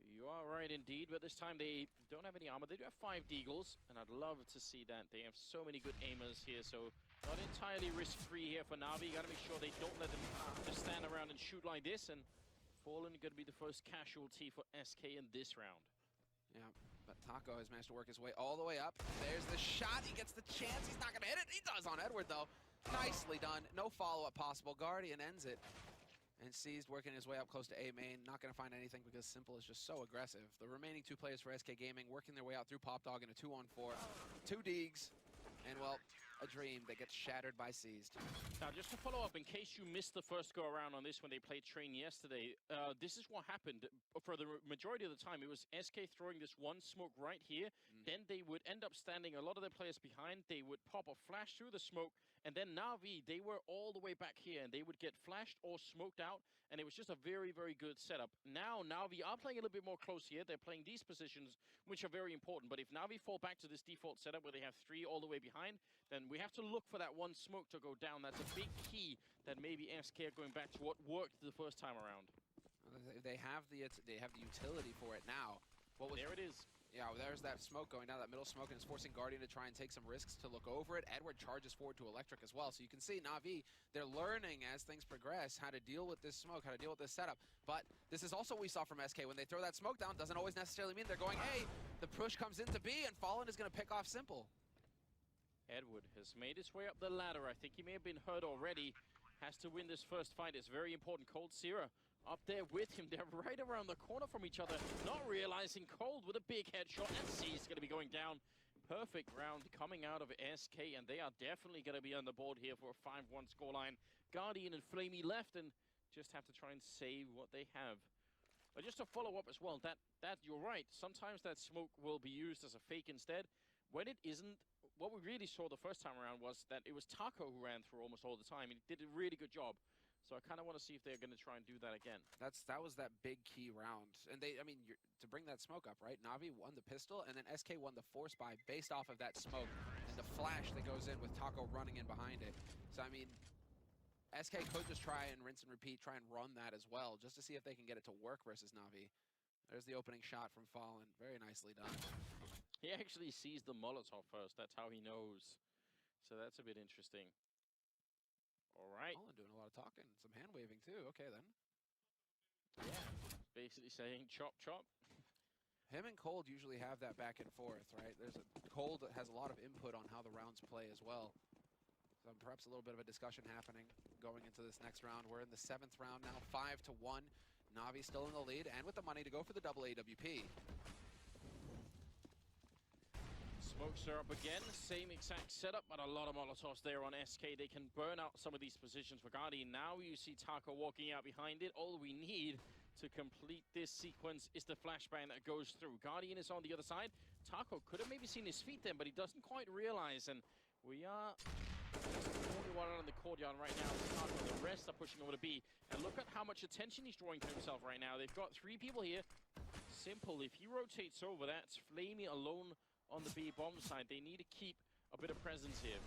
A: You are right indeed, but this time they don't have any armor. They do have 5 Deagles, and I'd love to see that. They have so many good aimers here, so not entirely risk-free here for NaVi. You gotta make sure they don't let them just stand around and shoot like this, and Fallen gonna be the first casualty for SK in this round.
B: Yeah, but Taco has managed to work his way all the way up. There's the shot, he gets the chance, he's not gonna hit it. He does on Edward though. Nicely done, no follow-up possible. Guardian ends it. And Seized working his way up close to A main, not going to find anything because Simple is just so aggressive. The remaining 2 players for SK Gaming working their way out through Pop Dog in a 2-on-4. 2 Deags, and well, a dream that gets shattered by Seized.
A: Now, just to follow up, in case you missed the first go-around on this when they played Train yesterday, this is what happened. For the majority of the time, it was SK throwing this one smoke right here. Then they would end up standing a lot of their players behind. They would pop a flash through the smoke. And then NaVi, they were all the way back here, and they would get flashed or smoked out. And it was just a very, very good setup. Now, NaVi are playing a little bit more close here. They're playing these positions, which are very important. But if NaVi fall back to this default setup where they have 3 all the way behind, then we have to look for that one smoke to go down. That's a big key that maybe SK are going back to what worked the first time around.
B: They have the utility for it now.
A: There it is.
B: Yeah, well, there's that smoke going down, that middle smoke, and it's forcing Guardian to try and take some risks to look over it. Edward charges forward to Electric as well. So you can see NaVi, they're learning as things progress how to deal with this smoke, how to deal with this setup. But this is also what we saw from SK. When they throw that smoke down, doesn't always necessarily mean they're going A. The push comes into B, and Fallen is going to pick off Simple.
A: Edward has made his way up the ladder. I think he may have been hurt already. Has to win this first fight. It's very important. Cold Sierra up there with him. They're right around the corner from each other. Not realizing Cold with a big headshot, and C's going to be going down. Perfect round coming out of SK, and they are definitely going to be on the board here for a 5-1 scoreline. Guardian and Flamey left, and just have to try and save what they have. But just to follow up as well, that you're right. Sometimes that smoke will be used as a fake instead. When it isn't, what we really saw the first time around was that it was Taco who ran through almost all the time. He did a really good job. So I kind of want to see if they're going to try and do that again.
B: That was that big key round. And they, I mean, to bring that smoke up, right? NaVi won the pistol, and then SK won the force buy based off of that smoke and the flash that goes in with Taco running in behind it. So, I mean, SK could just try and rinse and repeat, try and run that as well, just to see if they can get it to work versus NaVi. There's the opening shot from Fallen. Very nicely done.
A: He actually sees the Molotov first. That's how he knows. So that's a bit interesting. All right.
B: Fallen doing a lot of talking. Some hand waving too. Okay then.
A: Yeah. Basically saying chop chop.
B: Him and Cold usually have that back and forth, right? Cold has a lot of input on how the rounds play as well. So perhaps a little bit of a discussion happening going into this next round. We're in the 7th round now, 5-1. NaVi still in the lead and with the money to go for the double AWP.
A: Smokes are up again, same exact setup, but a lot of Molotovs there on SK. They can burn out some of these positions for Guardian. Now you see Taco walking out behind it. All we need to complete this sequence is the flashbang that goes through. Guardian is on the other side. Taco could have maybe seen his feet then, but he doesn't quite realize. And we are the only one out in the courtyard right now. Taco, the rest are pushing over to B. And look at how much attention he's drawing to himself right now. They've got 3 people here. Simple, if he rotates over, that's Flamey alone on the B bomb side. They need to keep a bit of presence here.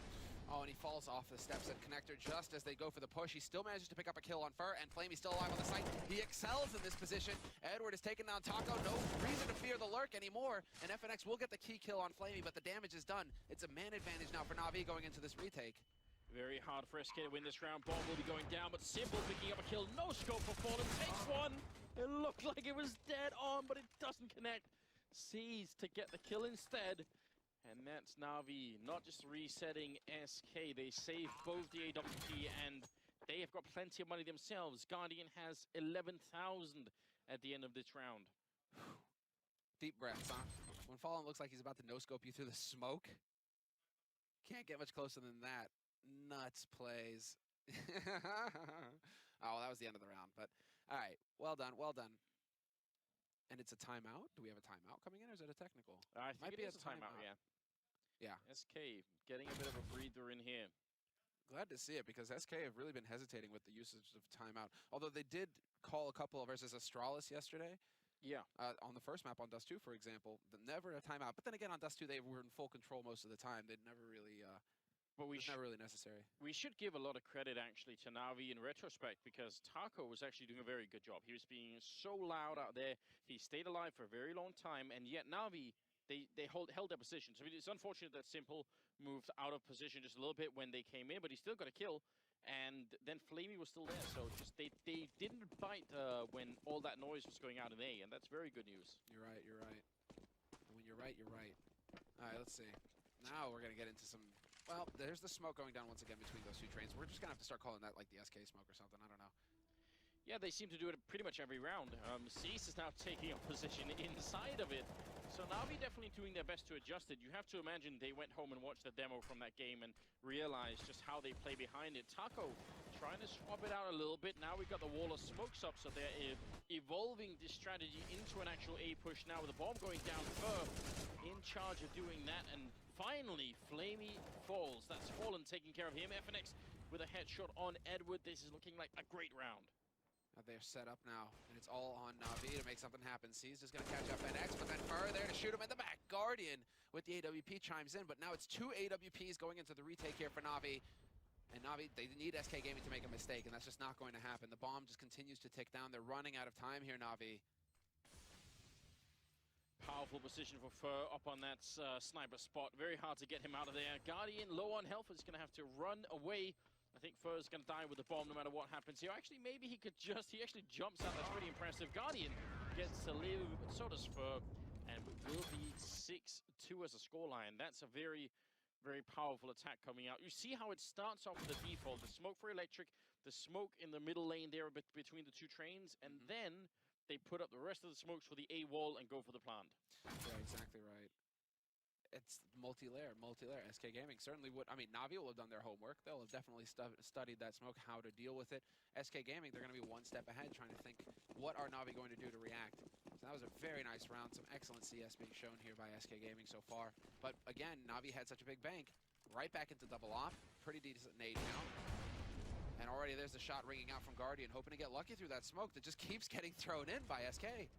B: Oh, and he falls off the steps at Connector just as they go for the push. He still manages to pick up a kill on Fur, and Flamey's still alive on the site. He excels in this position. Edward is taking down Taco. No reason to fear the lurk anymore. And FNX will get the key kill on Flamey, but the damage is done. It's a man advantage now for NaVi going into this retake.
A: Very hard for SK to win this round. Bomb will be going down, but Simple picking up a kill. No scope for Fallen. Takes one. It looked like it was dead on, but it doesn't connect. Sees to get the kill instead. And that's NaVi not just resetting SK. They save both the AWP and they have got plenty of money themselves. Guardian has 11,000 at the end of this round.
B: Deep breaths, huh? When Fallen looks like he's about to no-scope you through the smoke, can't get much closer than that. Nuts plays. Oh, that was the end of the round. But all right, well done, well done. And it's a timeout? Do we have a timeout coming in, or is it a technical?
A: I think it is a timeout, yeah.
B: Yeah.
A: SK getting a bit of a breather in here.
B: Glad to see it, because SK have really been hesitating with the usage of timeout. Although they did call a couple versus Astralis yesterday.
A: Yeah.
B: On the first map on Dust 2, for example. Never a timeout. But then again, on Dust 2, they were in full control most of the time. They'd never really...
A: But
B: it was never really necessary.
A: We should give a lot of credit, actually, to NaVi in retrospect, because Taco was actually doing a very good job. He was being so loud out there. He stayed alive for a very long time, and yet NaVi... They held their position. So it's unfortunate that Simple moved out of position just a little bit when they came in, but he still got a kill. And then Flamey was still there. So just they didn't bite when all that noise was going out in A, and that's very good news.
B: You're right, you're right. And when you're right, you're right. All right, let's see. Now we're going to get into some... Well, there's the smoke going down once again between those two trains. We're just going to have to start calling that like the SK smoke or something. I don't know.
A: Yeah, they seem to do it pretty much every round. Cease is now taking a position inside of it. So NaVi definitely doing their best to adjust it. You have to imagine they went home and watched the demo from that game and realized just how they play behind it. Taco trying to swap it out a little bit. Now we've got the wall of smokes up, so they're evolving this strategy into an actual A push now with the bomb going down. Fur in charge of doing that, and finally Flamey falls. That's Fallen taking care of him. FNX with a headshot on Edward. This is looking like a great round.
B: They're set up now, and it's all on NaVi to make something happen. C's just going to catch up NX, but then Fur there to shoot him in the back. Guardian with the AWP chimes in, but now it's 2 AWPs going into the retake here for NaVi. And NaVi, they need SK Gaming to make a mistake, and that's just not going to happen. The bomb just continues to tick down. They're running out of time here, NaVi.
A: Powerful position for Fur up on that sniper spot. Very hard to get him out of there. Guardian low on health is going to have to run away. I think Fur's going to die with the bomb no matter what happens here. Actually, maybe he actually jumps out. That's pretty impressive. Guardian gets to live, but so does Fur. And it will be 6-2 as a scoreline. That's a very, very powerful attack coming out. You see how it starts off with the default. The smoke for electric, the smoke in the middle lane there between the two trains, and then they put up the rest of the smokes for the A wall and go for the plant.
B: Yeah, exactly right. It's multi-layer. SK Gaming certainly would. I mean, NaVi will have done their homework. They'll have definitely studied that smoke, how to deal with it. SK Gaming, they're going to be one step ahead, trying to think, what are NaVi going to do to react? So that was a very nice round. Some excellent CS being shown here by SK Gaming so far. But again, NaVi had such a big bank. Right back into double off. Pretty decent nade count. And already there's the shot ringing out from Guardian, hoping to get lucky through that smoke that just keeps getting thrown in by SK.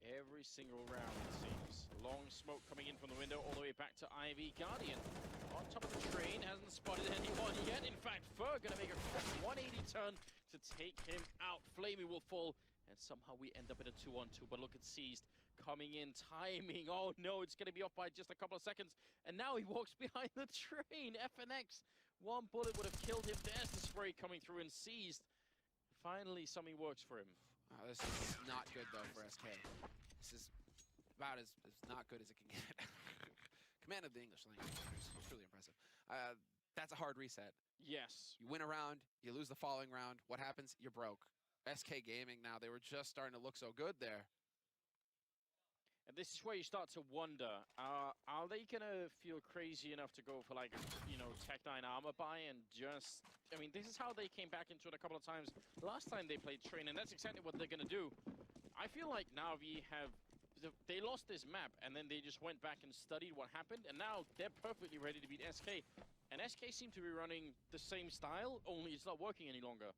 A: Every single round, it seems. Long smoke coming in from the window all the way back to Ivy. Guardian on top of the train, hasn't spotted anyone yet. In fact, Fur gonna make a 180 turn to take him out. Flamey will fall, and somehow we end up in a 2-on-2. But look at Seized coming in, timing. Oh no, it's gonna be off by just a couple of seconds. And now he walks behind the train. FNX, one bullet would have killed him. There's the spray coming through, and Seized. Finally, something works for him.
B: This is not good, though, for SK. This is about as not good as it can get. Command of the English language is truly impressive. That's a hard reset.
A: Yes.
B: You win a round, you lose the following round. What happens? You're broke. SK Gaming now, they were just starting to look so good there.
A: And this is where you start to wonder, are they going to feel crazy enough to go for like, Tech9 armor buy and just... I mean, this is how they came back into it a couple of times last time they played Train, and that's exactly what they're going to do. I feel like NaVi they lost this map, and then they just went back and studied what happened, and now they're perfectly ready to beat SK. And SK seem to be running the same style, only it's not working any longer.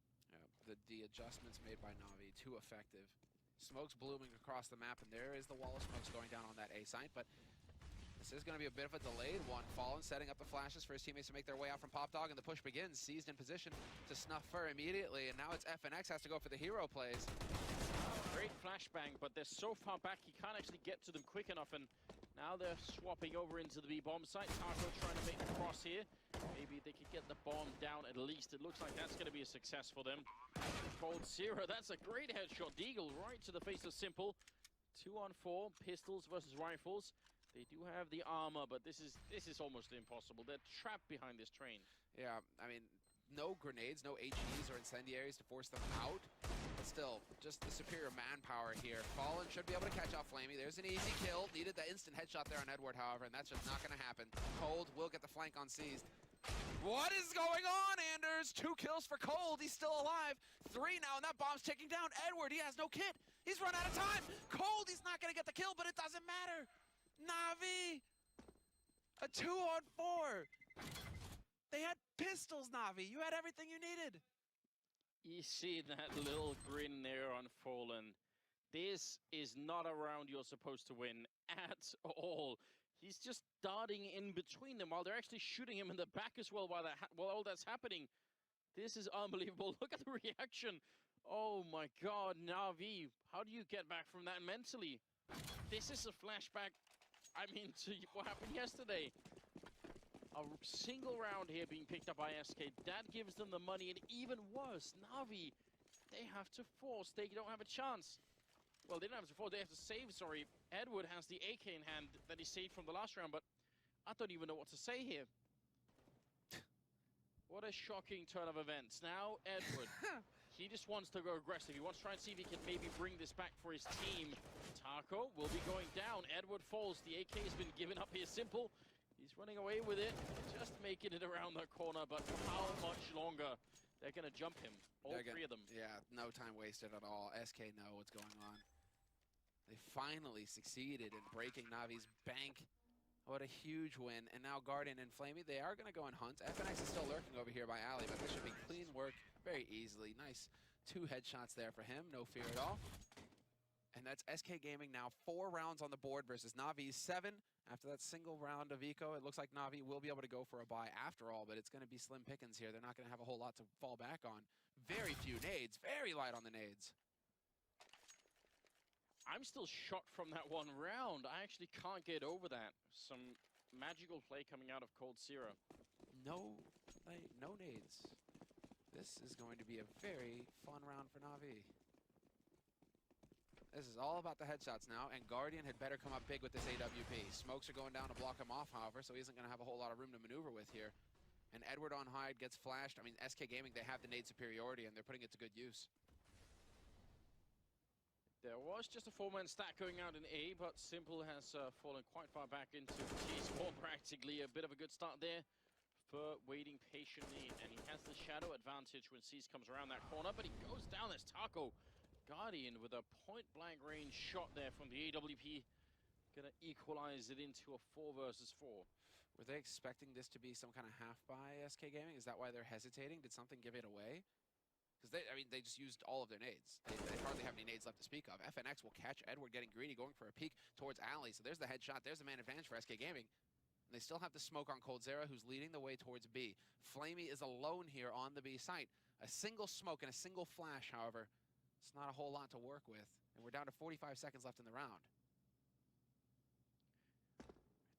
B: Yeah, the adjustments made by NaVi, too effective. Smoke's blooming across the map, and there is the wall of smokes going down on that A site, but this is going to be a bit of a delayed one. Fallen setting up the flashes for his teammates to make their way out from Pop Dog, and the push begins. Seized in position to snuff Fur immediately, and now it's FNX has to go for the hero plays.
A: Great flashbang, but they're so far back he can't actually get to them quick enough, and now they're swapping over into the B-bomb site. Taco trying to make the cross here. Maybe they could get the bomb down at least. It looks like that's going to be a success for them. Cold Zero, that's a great headshot. Deagle right to the face of Simple. 2-on-4, pistols versus rifles. They do have the armor, but this is almost impossible. They're trapped behind this train.
B: Yeah, I mean, no grenades, no HEs or incendiaries to force them out. But still, just the superior manpower here. Fallen should be able to catch out Flamey. There's an easy kill. Needed that instant headshot there on Edward, however, and that's just not going to happen. Cold will get the flank on Seized. What is going on, Anders? 2 kills for Cold. He's still alive. 3 now, and that bomb's ticking down. Edward, he has no kit. He's run out of time. Cold, he's not going to get the kill, but it doesn't matter. NaVi, a 2-on-4. They had pistols, NaVi. You had everything you needed.
A: You see that little grin there on Fallen. This is not a round you're supposed to win at all. He's just darting in between them while they're actually shooting him in the back as well while all that's happening. This is unbelievable. Look at the reaction. Oh my God, NaVi. How do you get back from that mentally? This is a flashback, I mean, to what happened yesterday. A single round here being picked up by SK. That gives them the money, and even worse, NaVi, they have to force. They don't have a chance. Well, they don't have to force, they have to save, sorry. Edward has the AK in hand that he saved from the last round, but I don't even know what to say here. What a shocking turn of events. Now, Edward, he just wants to go aggressive. He wants to try and see if he can maybe bring this back for his team. Taco will be going down. Edward falls. The AK has been given up here. Simple. He's running away with it, just making it around that corner, but how much longer? They're going to jump him, all 3 of them.
B: Yeah, no time wasted at all. SK know what's going on. They finally succeeded in breaking NaVi's bank. What a huge win. And now Guardian and Flamey, they are going to go and hunt. FNX is still lurking over here by Alley, but this should be clean work very easily. Nice 2 headshots there for him, no fear at all. And that's SK Gaming now 4 rounds on the board versus NaVi's 7. After that single round of eco, it looks like NaVi will be able to go for a buy after all, but it's going to be slim pickings here. They're not going to have a whole lot to fall back on. Very few nades, very light on the nades.
A: I'm still shocked from that one round. I actually can't get over that. Some magical play coming out of Cold Zero.
B: No nades. This is going to be a very fun round for NaVi. This is all about the headshots now, and Guardian had better come up big with this AWP. Smokes are going down to block him off, however, so he isn't going to have a whole lot of room to maneuver with here. And Edward on Hyde gets flashed. I mean, SK Gaming, they have the nade superiority, and they're putting it to good use.
A: There was just a 4-man stack going out in A, but Simple has fallen quite far back into T-spawn practically. A bit of a good start there for waiting patiently, and he has the shadow advantage when Cease comes around that corner, but he goes down as Taco. Guardian with a point-blank range shot there from the AWP. Gonna equalize it into a 4 versus 4.
B: Were they expecting this to be some kind of half by SK Gaming? Is that why they're hesitating? Did something give it away? Because they just used all of their nades. They hardly have any nades left to speak of. FNX will catch Edward getting greedy, going for a peek towards Alley. So there's the headshot. There's the man advantage for SK Gaming. And they still have the smoke on Cold Zero, who's leading the way towards B. Flamey is alone here on the B site. A single smoke and a single flash, however. It's not a whole lot to work with. And we're down to 45 seconds left in the round.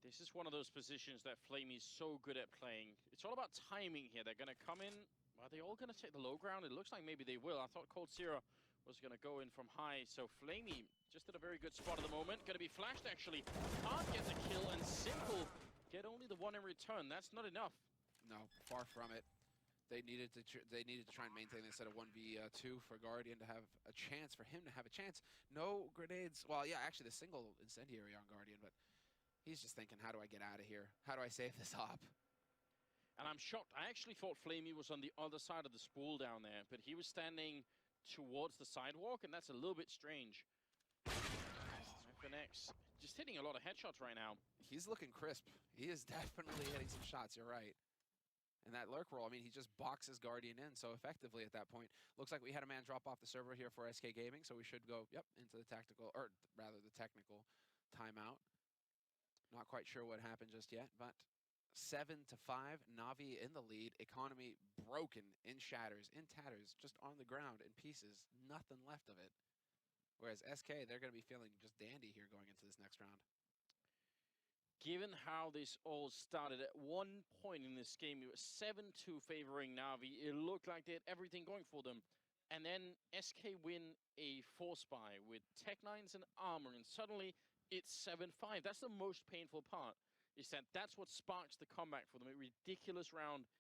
A: This is one of those positions that Flamey's so good at playing. It's all about timing here. They're going to come in. Are they all going to take the low ground? It looks like maybe they will. I thought Cold Zero was going to go in from high. So Flamey just at a very good spot at the moment. Going to be flashed, actually. Can't get the kill, and Simple get only the 1 in return. That's not enough.
B: No, far from it. They needed to try and maintain this at a 1v2 for Guardian to have a chance, for him to have a chance. No grenades. Well, yeah, actually the single incendiary on Guardian, but he's just thinking, how do I get out of here? How do I save this op?
A: And I'm shocked. I actually thought Flamey was on the other side of the spool down there, but he was standing towards the sidewalk, and that's a little bit strange. FNX just hitting a lot of headshots right now.
B: He's looking crisp. He is definitely hitting some shots, you're right. And that lurk roll, I mean, he just boxes Guardian in so effectively at that point. Looks like we had a man drop off the server here for SK Gaming, so we should go, yep, into the tactical, or rather the technical timeout. Not quite sure what happened just yet, but 7-5, NaVi in the lead. Economy broken in shatters, in tatters, just on the ground in pieces. Nothing left of it. Whereas SK, they're going to be feeling just dandy here going into this next round.
A: Given how this all started, at one point in this game, it was 7-2 favoring NaVi. It looked like they had everything going for them. And then SK win a force buy with Tech-9s and armor, and suddenly it's 7-5. That's the most painful part, is that that's what sparks the comeback for them. A ridiculous round,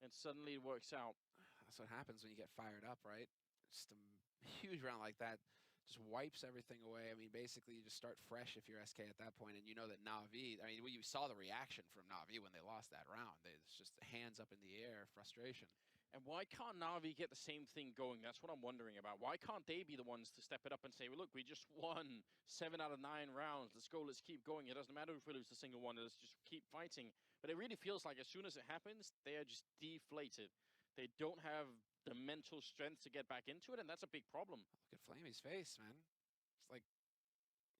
A: and suddenly it works out.
B: That's what happens when you get fired up, right? Just a huge round like that just wipes everything away. I mean, basically, you just start fresh if you're SK at that point, and you know that NaVi, I mean, you saw the reaction from NaVi when they lost that round. It's just hands up in the air, frustration.
A: And why can't NaVi get the same thing going? That's what I'm wondering about. Why can't they be the ones to step it up and say, well, look, we just won 7 out of 9 rounds. Let's go, let's keep going. It doesn't matter if we lose a single one, let's just keep fighting. But it really feels like as soon as it happens, they are just deflated. They don't have the mental strength to get back into it, and that's a big problem.
B: Look at Flamey's face, man. It's like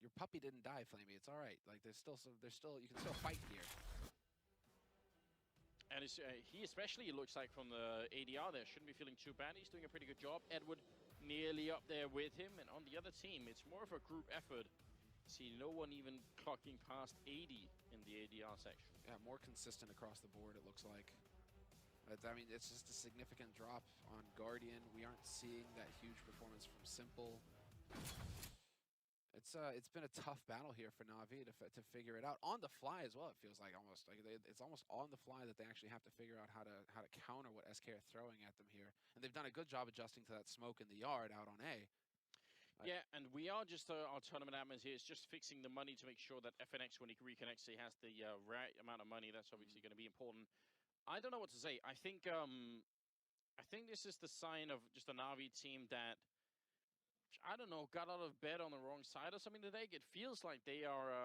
B: your puppy didn't die, Flamey. It's all right. Like you can still fight here.
A: And it's, he especially, it looks like from the ADR there, shouldn't be feeling too bad. He's doing a pretty good job. Edward nearly up there with him, and on the other team, it's more of a group effort. See, no one even clocking past 80 in the ADR section.
B: Yeah, more consistent across the board, it looks like. But, I mean, it's just a significant drop on Guardian. We aren't seeing that huge performance from Simple. It's been a tough battle here for NaVi to figure it out on the fly as well. It feels like it's almost on the fly that they actually have to figure out how to counter what SK are throwing at them here. And they've done a good job adjusting to that smoke in the yard out on A.
A: Yeah, and we are just, our tournament admins here is just fixing the money to make sure that FNX, when he reconnects, he has the right amount of money. That's obviously going to be important. I don't know what to say. I think this is the sign of just a NaVi team that, I don't know, got out of bed on the wrong side or something today. It feels like they are,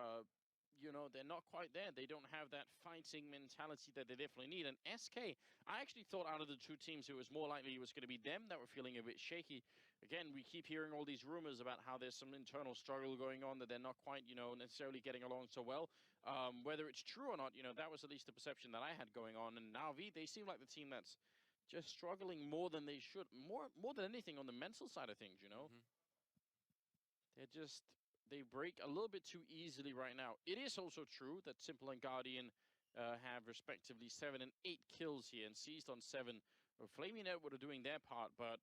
A: they're not quite there. They don't have that fighting mentality that they definitely need. And SK, I actually thought out of the two teams, it was more likely it was going to be them that were feeling a bit shaky. Again, we keep hearing all these rumors about how there's some internal struggle going on, that they're not quite, necessarily getting along so well. Whether it's true or not, that was at least the perception that I had going on. And NaVi, they seem like the team that's just struggling more than they should, more than anything on the mental side of things, They break a little bit too easily right now. It is also true that Simple and Guardian have respectively 7 and 8 kills here, and Seized on 7. Flamey and Edward are doing their part, but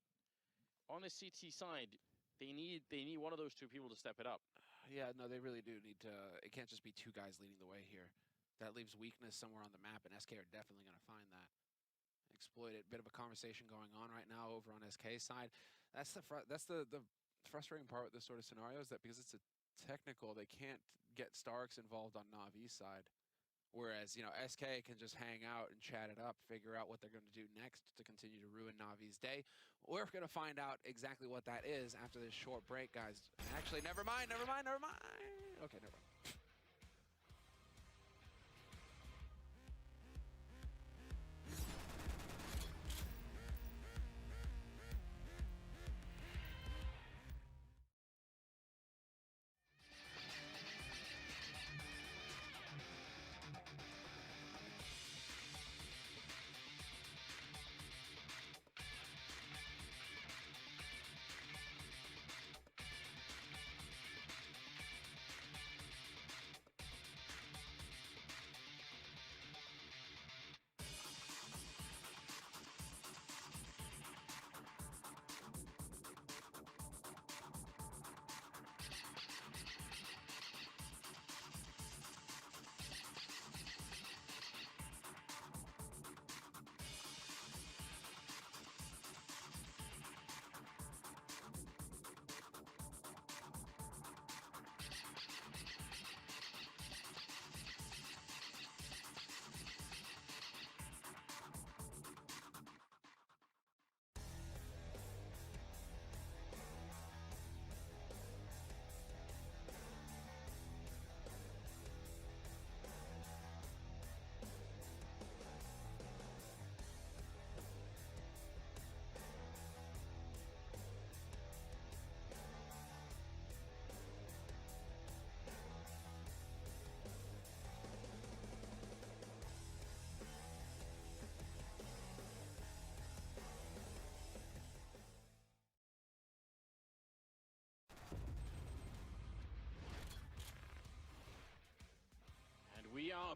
A: on the CT side, they need one of those two people to step it up.
B: Yeah, no, they really do need to. It can't just be two guys leading the way here. That leaves weakness somewhere on the map, and SK are definitely going to find that. Exploit it. Bit of a conversation going on right now over on SK side. That's the frustrating part with this sort of scenario, is that because it's a technical, they can't get Starks involved on NaVi's side. Whereas, SK can just hang out and chat it up, figure out what they're going to do next to continue to ruin NaVi's day. We're going to find out exactly what that is after this short break, guys. Actually, never mind. Okay, never mind.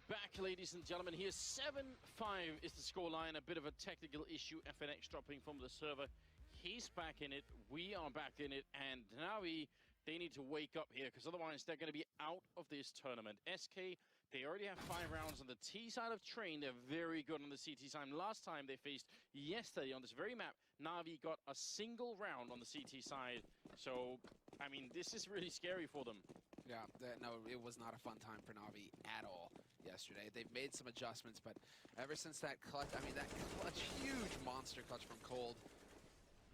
A: back, ladies and gentlemen. Here's 7-5 is the scoreline. A bit of a technical issue. FNX dropping from the server. He's back in it. We are back in it. And NaVi, they need to wake up here, because otherwise they're going to be out of this tournament. SK, they already have 5 rounds on the T side of Train. They're very good on the CT side. Last time they faced yesterday on this very map, NaVi got a single round on the CT side. So, I mean, this is really scary for them.
B: Yeah, no, it was not a fun time for NaVi at all yesterday. They've made some adjustments, but ever since that clutch, I mean, that clutch, huge monster clutch from Cold,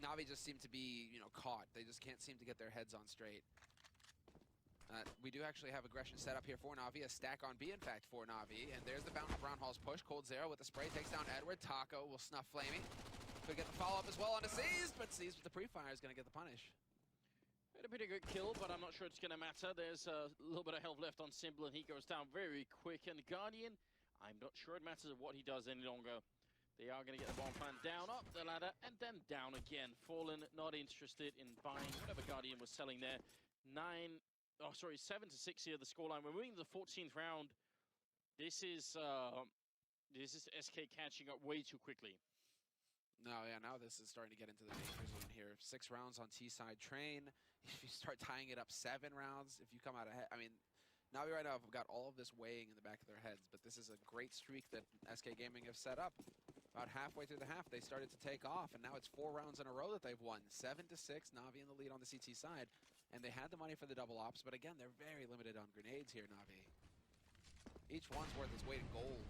B: NaVi just seem to be, you know, caught. They just can't seem to get their heads on straight. We do actually have aggression set up here for NaVi, a stack on B, in fact, for NaVi. And there's the Brown Hall's push. Cold Zero with the spray takes down Edward. Taco will snuff Flamey. Could get the follow-up as well on a Seized, but Seized with the pre-fire is going to get the punish.
A: Had a pretty good kill, but I'm not sure it's going to matter. There's a little bit of health left on Simple, and he goes down very quick. And Guardian, I'm not sure it matters what he does any longer. They are going to get the bomb plant down, up the ladder, and then down again. Fallen, not interested in buying whatever Guardian was selling there. 7-6 here, the scoreline. We're moving to the 14th round. This is SK catching up way too quickly.
B: No, yeah, now this is starting to get into the danger zone here. 6 rounds on T-side Train. If you start tying it up 7 rounds, if you come out ahead, I mean, NaVi right now have got all of this weighing in the back of their heads, but this is a great streak that SK Gaming have set up. About halfway through the half, they started to take off, and now it's 4 rounds in a row that they've won. 7-6, NaVi in the lead on the CT side, and they had the money for the double ops, but again, they're very limited on grenades here, NaVi. Each one's worth its weight in gold.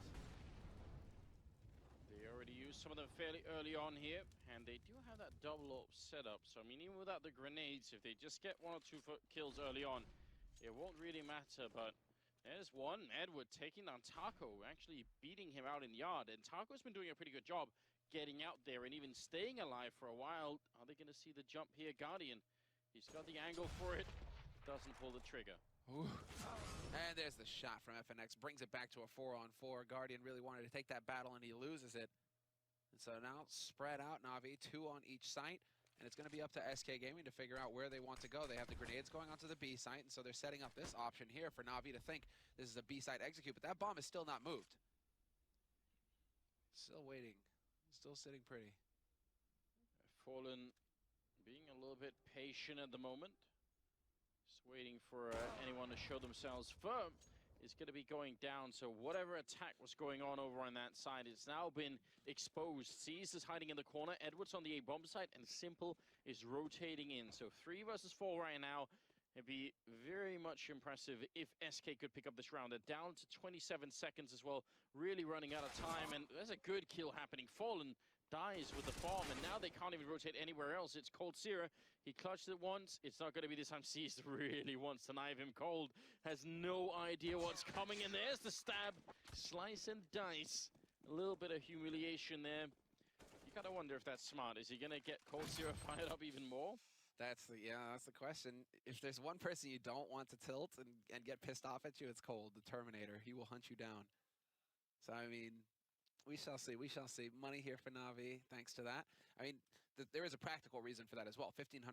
A: They already used some of them fairly early on here, and they do have that double op set up. So, I mean, even without the grenades, if they just get 1 or 2 kills early on, it won't really matter. But there's one. Edward taking down Taco, actually beating him out in yard. And Taco's been doing a pretty good job getting out there and even staying alive for a while. Are they going to see the jump here? Guardian, he's got the angle for it. Doesn't pull the trigger.
B: Ooh. And there's the shot from FNX. Brings it back to a 4-on-4. Guardian really wanted to take that battle, and he loses it. And so now spread out, NaVi, 2 on each site. And it's going to be up to SK Gaming to figure out where they want to go. They have the grenades going onto the B site, and so they're setting up this option here for NaVi to think this is a B site execute. But that bomb is still not moved. Still waiting. Still sitting pretty.
A: Fallen being a little bit patient at the moment. Just waiting for anyone to show themselves firm. Is going to be going down, so whatever attack was going on over on that side, it's now been exposed. Seized is hiding in the corner, Edwards on the A-bomb site, and Simple is rotating in. So 3 versus 4 right now. It'd be very much impressive if SK could pick up this round. They're down to 27 seconds as well, really running out of time, and there's a good kill happening. Fallen dies with the bomb, and now they can't even rotate anywhere else. It's Cold Zero. He clutched it once. It's not going to be this time. Seized really wants to knife him. Cold has no idea what's coming, and there's the stab. Slice and dice. A little bit of humiliation there. You gotta wonder if that's smart. Is he gonna get Cold Zero fired up even more?
B: That's the question. If there's one person you don't want to tilt and get pissed off at you, it's Cold, the Terminator. He will hunt you down. So, I mean, we shall see. We shall see. Money here for NaVi, thanks to that. I mean, there is a practical reason for that as well. $1,500.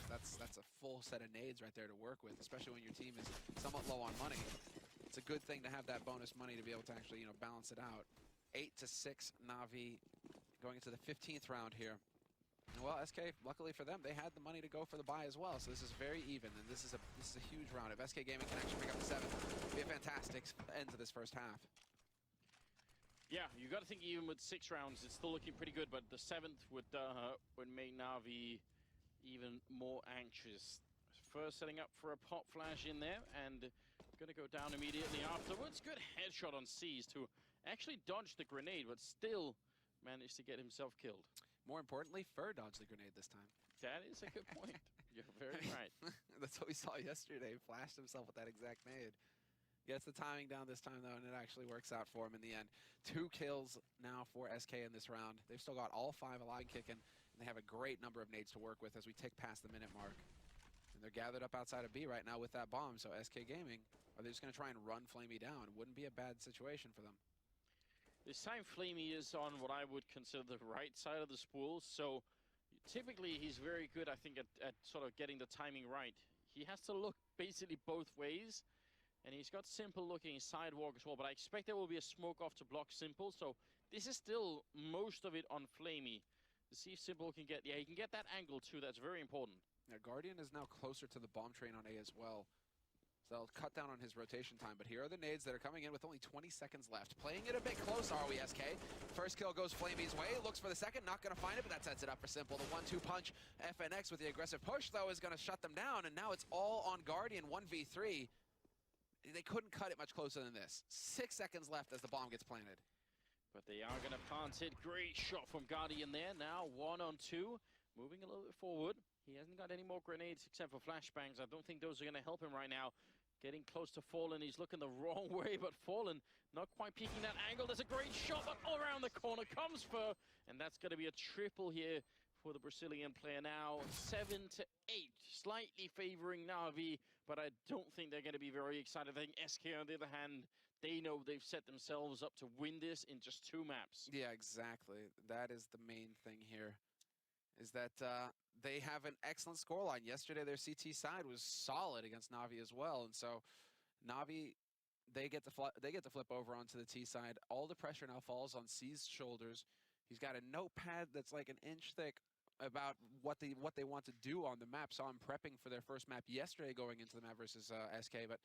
B: That's a full set of nades right there to work with, especially when your team is somewhat low on money. It's a good thing to have that bonus money to be able to actually, you know, balance it out. 8-6, NaVi going into the 15th round here. Well, SK, luckily for them, they had the money to go for the buy as well. So this is very even, and this is a huge round. If SK Gaming can actually pick up the 7th, it'd be a fantastic end to this first half.
A: Yeah, you got to think even with 6 rounds, it's still looking pretty good, but the 7th would make NaVi even more anxious. First setting up for a pop flash in there, and going to go down immediately afterwards. Good headshot on Seized, who actually dodged the grenade, but still managed to get himself killed.
B: More importantly, Fur dodged the grenade this time.
A: That is a good point. You're very right.
B: That's what we saw yesterday. Flashed himself with that exact nade. Gets the timing down this time, though, and it actually works out for him in the end. 2 kills now for SK in this round. They've still got all 5 alive kicking, and they have a great number of nades to work with as we tick past the minute mark. And they're gathered up outside of B right now with that bomb, so SK Gaming, are they just going to try and run Flamey down? Wouldn't be a bad situation for them.
A: This time Flamey is on what I would consider the right side of the spool, so typically he's very good, I think, at sort of getting the timing right. He has to look basically both ways, And he's got Simple looking sidewalk as well, but I expect there will be a smoke off to block Simple, so this is still most of it on Flamey. To see if Simple can get, he can get that angle too, that's very important.
B: Yeah, Guardian is now closer to the bomb train on A as well. So they'll cut down on his rotation time, but here are the nades that are coming in with only 20 seconds left. Playing it a bit close, are we, SK? First kill goes Flamey's way, looks for the second, not gonna find it, but that sets it up for Simple. The 1-2 punch, FNX with the aggressive push, though, is gonna shut them down, and now it's all on Guardian, 1v3. They couldn't cut it much closer than this. 6 seconds left as the bomb gets planted.
A: But they are going to plant it. Great shot from Guardian there. Now 1-on-2. Moving a little bit forward. He hasn't got any more grenades except for flashbangs. I don't think those are going to help him right now. Getting close to Fallen. He's looking the wrong way, but Fallen not quite peeking that angle. There's a great shot, but all around the corner comes Fur. And that's going to be a triple here for the Brazilian player now. 7-8. Slightly favoring NaVi, but I don't think they're going to be very excited. I think SK, on the other hand, they know they've set themselves up to win this in just 2 maps.
B: Yeah, exactly. That is the main thing here, is that they have an excellent scoreline. Yesterday, their CT side was solid against NaVi as well, and so NaVi, they get to flip over onto the T side. All the pressure now falls on C's shoulders. He's got a notepad that's like an inch thick about what they want to do on the map. So I'm prepping for their first map yesterday going into the map versus SK, but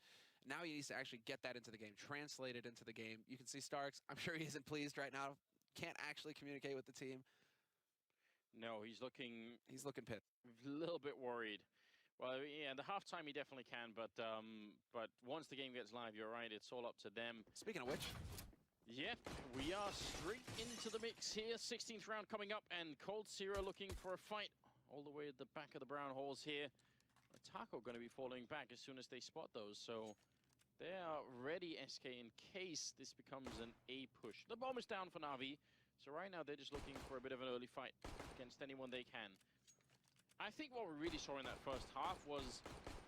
B: now he needs to actually get that into the game, translate it into the game. You can see Starks, I'm sure he isn't pleased right now. Can't actually communicate with the team.
A: No, he's looking
B: pissed.
A: a little bit worried. Well, yeah, in the halftime he definitely can, but once the game gets live, you're right, it's all up to them.
B: Speaking of which,
A: yeah, we are straight into the mix here. 16th round coming up, and Cold Zero looking for a fight all the way at the back of the brown halls here. Taco going to be falling back as soon as they spot those, so they are ready, SK, in case this becomes an A push. The bomb is down for NaVi, so right now they're just looking for a bit of an early fight against anyone they can. I think what we really saw in that first half was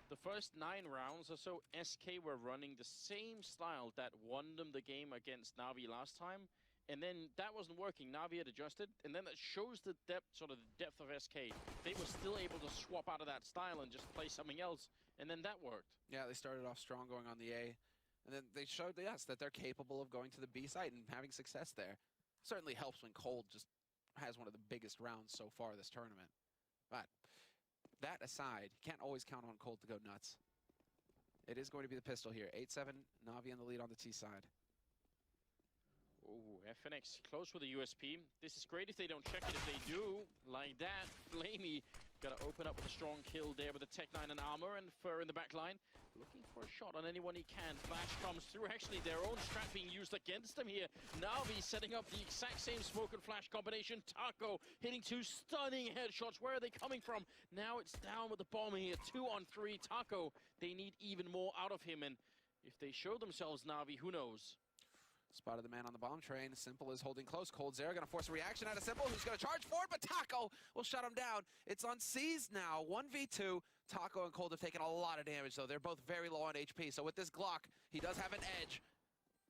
A: the first 9 rounds or so, SK were running the same style that won them the game against NaVi last time. And then that wasn't working. NaVi had adjusted, and then that shows the depth, sort of the depth of SK. They were still able to swap out of that style and just play something else, and then that worked.
B: yeah, they started off strong going on the A, and then they showed us that they're capable of going to the B site and having success there. Certainly helps when Cold just has one of the biggest rounds so far this tournament. But that aside, you can't always count on Cold to go nuts. It is going to be the pistol here. 8-7, NaVi in the lead on the T side.
A: Ooh, FNX close with a USP. This is great if they don't check it. If they do, like that, Flamey got to open up with a strong kill there with the Tech 9 and armor, and Fur in the back line. Looking for a shot on anyone he can. Flash comes through. Actually, their own strat being used against them here. NaVi setting up the exact same smoke and flash combination. Taco hitting 2 stunning headshots. Where are they coming from? Now it's down with the bomb here. 2-on-3. Taco, they need even more out of him, and if they show themselves, NaVi, who knows?
B: Spotted the man on the bomb train. Simple is holding close. Cold Zero going to force a reaction out of Simple, who's going to charge forward, but Taco will shut him down. It's on C's now, 1v2. Taco and Cold have taken a lot of damage, though. They're both very low on HP, so with this Glock, he does have an edge.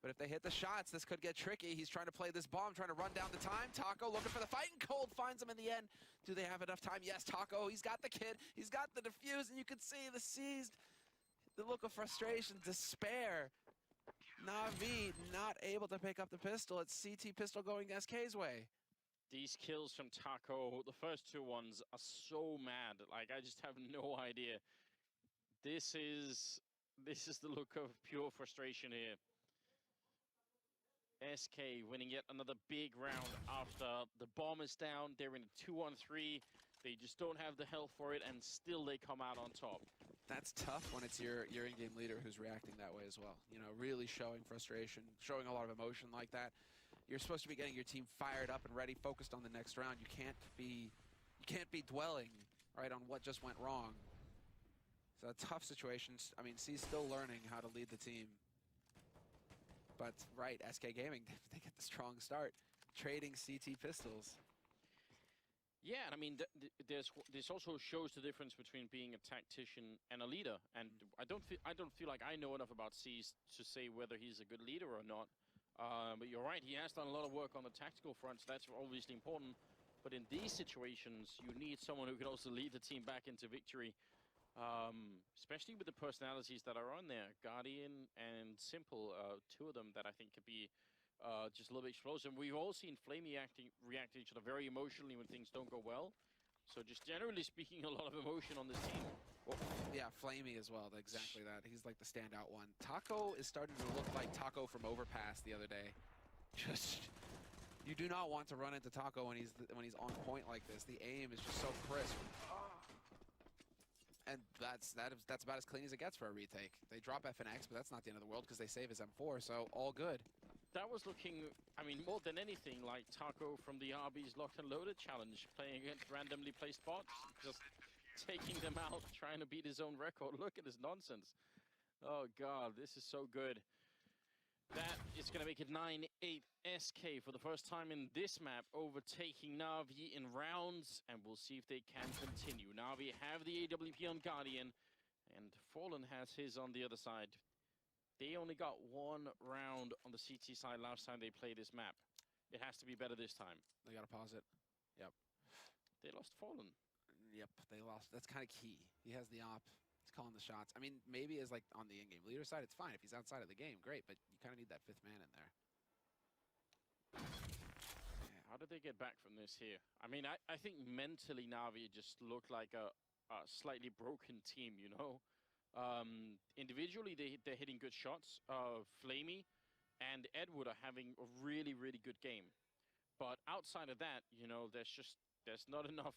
B: But if they hit the shots, this could get tricky. He's trying to play this bomb, trying to run down the time. Taco looking for the fight, and Cold finds him in the end. Do they have enough time? Yes, Taco, he's got the kid. He's got the defuse, and you can see the seized, the look of frustration, despair. NaVi not able to pick up the pistol. It's CT pistol going SK's way.
A: These kills from Taco, the first 2 ones are so mad. Like, I just have no idea. This is the look of pure frustration here. SK winning yet another big round after the bomb is down. They're in a 2-on-3. They just don't have the health for it, and still they come out on top.
B: That's tough when it's your in-game leader who's reacting that way as well. You know, really showing frustration, showing a lot of emotion like that. You're supposed to be getting your team fired up and ready, focused on the next round. You can't be dwelling right on what just went wrong. So tough situations. I mean, C's still learning how to lead the team. But right, SK Gaming, they get the strong start, trading CT pistols.
A: Yeah, and I mean, this also shows the difference between being a tactician and a leader. And I don't feel like I know enough about C's to say whether he's a good leader or not. But you're right, he has done a lot of work on the tactical front, so that's obviously important. But in these situations, you need someone who can also lead the team back into victory. Especially with the personalities that are on there. Guardian and Simple, two of them that I think could be just a little bit explosive. We've all seen Flamey react to each other very emotionally when things don't go well. So just generally speaking, a lot of emotion on this team.
B: Yeah, Flamey as well, exactly that. He's like the standout one. Taco is starting to look like Taco from Overpass the other day. Just, you do not want to run into Taco when he's on point like this. The aim is just so crisp. And that's about as clean as it gets for a retake. They drop FNX, but that's not the end of the world because they save his M4, so all good.
A: That was looking, I mean, more than anything like Taco from the RB's Locked and Loaded challenge, playing against randomly placed bots, just taking them out, trying to beat his own record. Look at this nonsense. Oh god, this is so good. That is going to make it 9-8 SK for the first time in this map, overtaking NaVi in rounds, and we'll see if they can continue. NaVi have the AWP on Guardian, and Fallen has his on the other side. They only got one round on the CT side last time they played this map. It has to be better this time.
B: They got to pause it. Yep.
A: They lost Fallen.
B: Yep, they lost. That's kind of key. He has the op. He's calling the shots. I mean, maybe as like on the in-game leader side, it's fine. If he's outside of the game, great. But you kind of need that fifth man in there.
A: How did they get back from this here? I mean, I think mentally NaVi just looked like a slightly broken team, you know? Individually, they're hitting good shots. Flamey and Edward are having a really, really good game. But outside of that, you know, there's not enough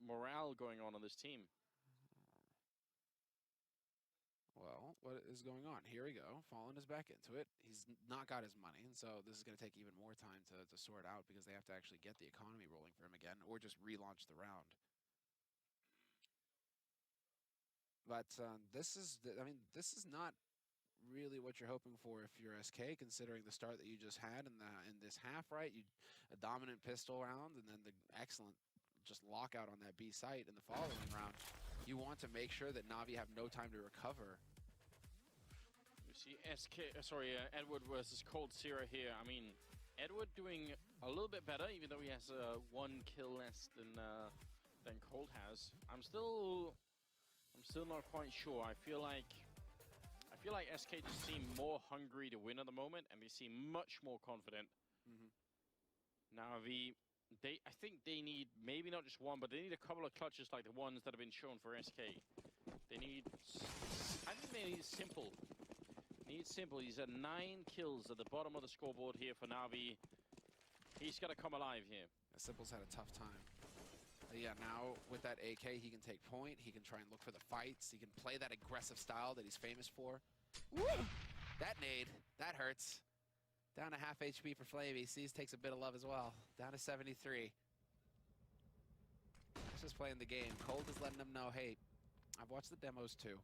A: morale going on this team.
B: Well, what is going on? Here we go. Fallen is back into it. He's not got his money, and so this is going to take even more time to sort out because they have to actually get the economy rolling for him again or just relaunch the round. But this is not really what you're hoping for if you're SK, considering the start that you just had in this half, right? A dominant pistol round, and then the excellent just lockout on that B site in the following round. You want to make sure that NaVi have no time to recover.
A: You see Edward versus Cold Sierra here. I mean, Edward doing a little bit better, even though he has one kill less than Cold has. I'm still not quite sure. I feel like SK just seem more hungry to win at the moment, and they seem much more confident. NaVi, I think they need maybe not just one, but they need a couple of clutches like the ones that have been shown for SK. I think they need Simple. He's at 9 kills at the bottom of the scoreboard here for NaVi. He's got to come alive here.
B: Simple's had a tough time. Yeah, now with that AK, he can take point. He can try and look for the fights. He can play that aggressive style that he's famous for. Woo! That nade, that hurts. Down to half HP for Flavey. Seas takes a bit of love as well. Down to 73. He's just playing the game. Cold is letting them know, hey, I've watched the demos too.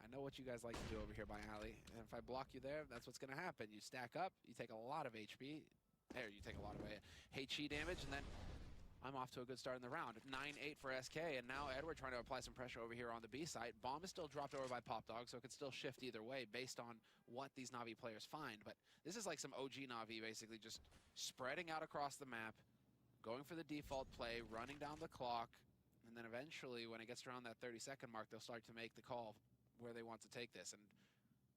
B: I know what you guys like to do over here by Alley. And if I block you there, that's what's going to happen. You stack up, you take a lot of HP. There, you take a lot of HE damage, and then I'm off to a good start in the round. 9-8 for SK, and now Edward trying to apply some pressure over here on the B site. Bomb is still dropped over by Pop Dog, so it could still shift either way based on what these NaVi players find. But this is like some OG NaVi, basically just spreading out across the map, going for the default play, running down the clock, and then eventually, when it gets around that 30-second mark, they'll start to make the call where they want to take this. And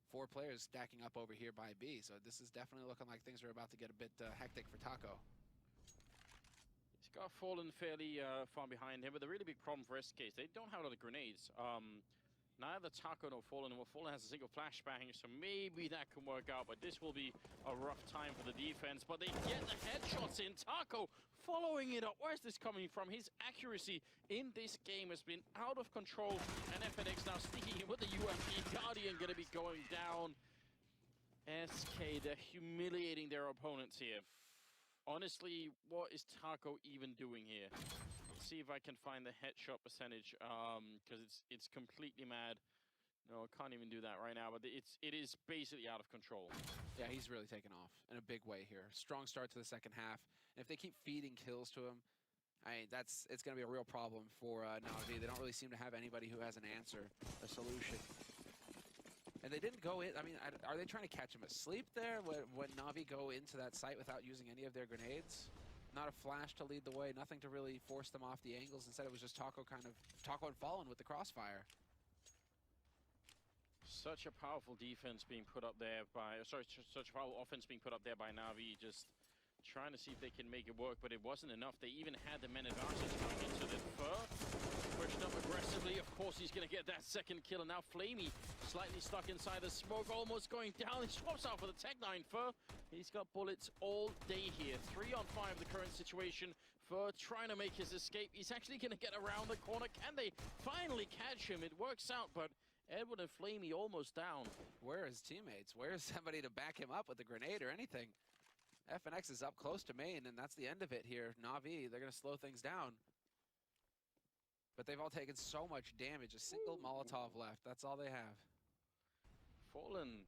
B: 4 players stacking up over here by B, so this is definitely looking like things are about to get a bit hectic for Taco.
A: He's got Fallen fairly far behind him, but the really big problem for SK is they don't have a lot of grenades. Neither Taco nor Fallen. Well, Fallen has a single flashbang, so maybe that can work out, but this will be a rough time for the defense. But they get the headshots in. Taco following it up. Where's this coming from? His accuracy in this game has been out of control, and FNX now sneaking in with the UMP. Guardian going to be going down. SK, they're humiliating their opponents here. Honestly, what is Taco even doing here? Let's see if I can find the headshot percentage, because it's completely mad. No, I can't even do that right now, but it is basically out of control.
B: Yeah, he's really taken off in a big way here. Strong start to the second half. And if they keep feeding kills to him, it's going to be a real problem for NaVi. They don't really seem to have anybody who has an answer, a solution. And they didn't go in. I mean, are they trying to catch him asleep there? Would NaVi go into that site without using any of their grenades? Not a flash to lead the way, nothing to really force them off the angles. Instead, it was just Taco and Fallen with the crossfire.
A: Such a powerful defense being put up there by, sorry, such a powerful offense being put up there by NaVi, just trying to see if they can make it work, but it wasn't enough. They even had the men advantage going into the Fur. Pushed up aggressively, of course he's gonna get that second kill, and now Flamey slightly stuck inside the smoke, almost going down. He swaps out for the Tech-9 Fur. He's got bullets all day here. 3 on 5 the current situation. Fur trying to make his escape. He's actually gonna get around the corner. Can they finally catch him? It works out, but Edward and Flamey almost down.
B: Where are his teammates? Where is somebody to back him up with a grenade or anything? FNX is up close to main, and that's the end of it here. NaVi, they're gonna slow things down. But they've all taken so much damage. A single Molotov left. That's all they have.
A: Fallen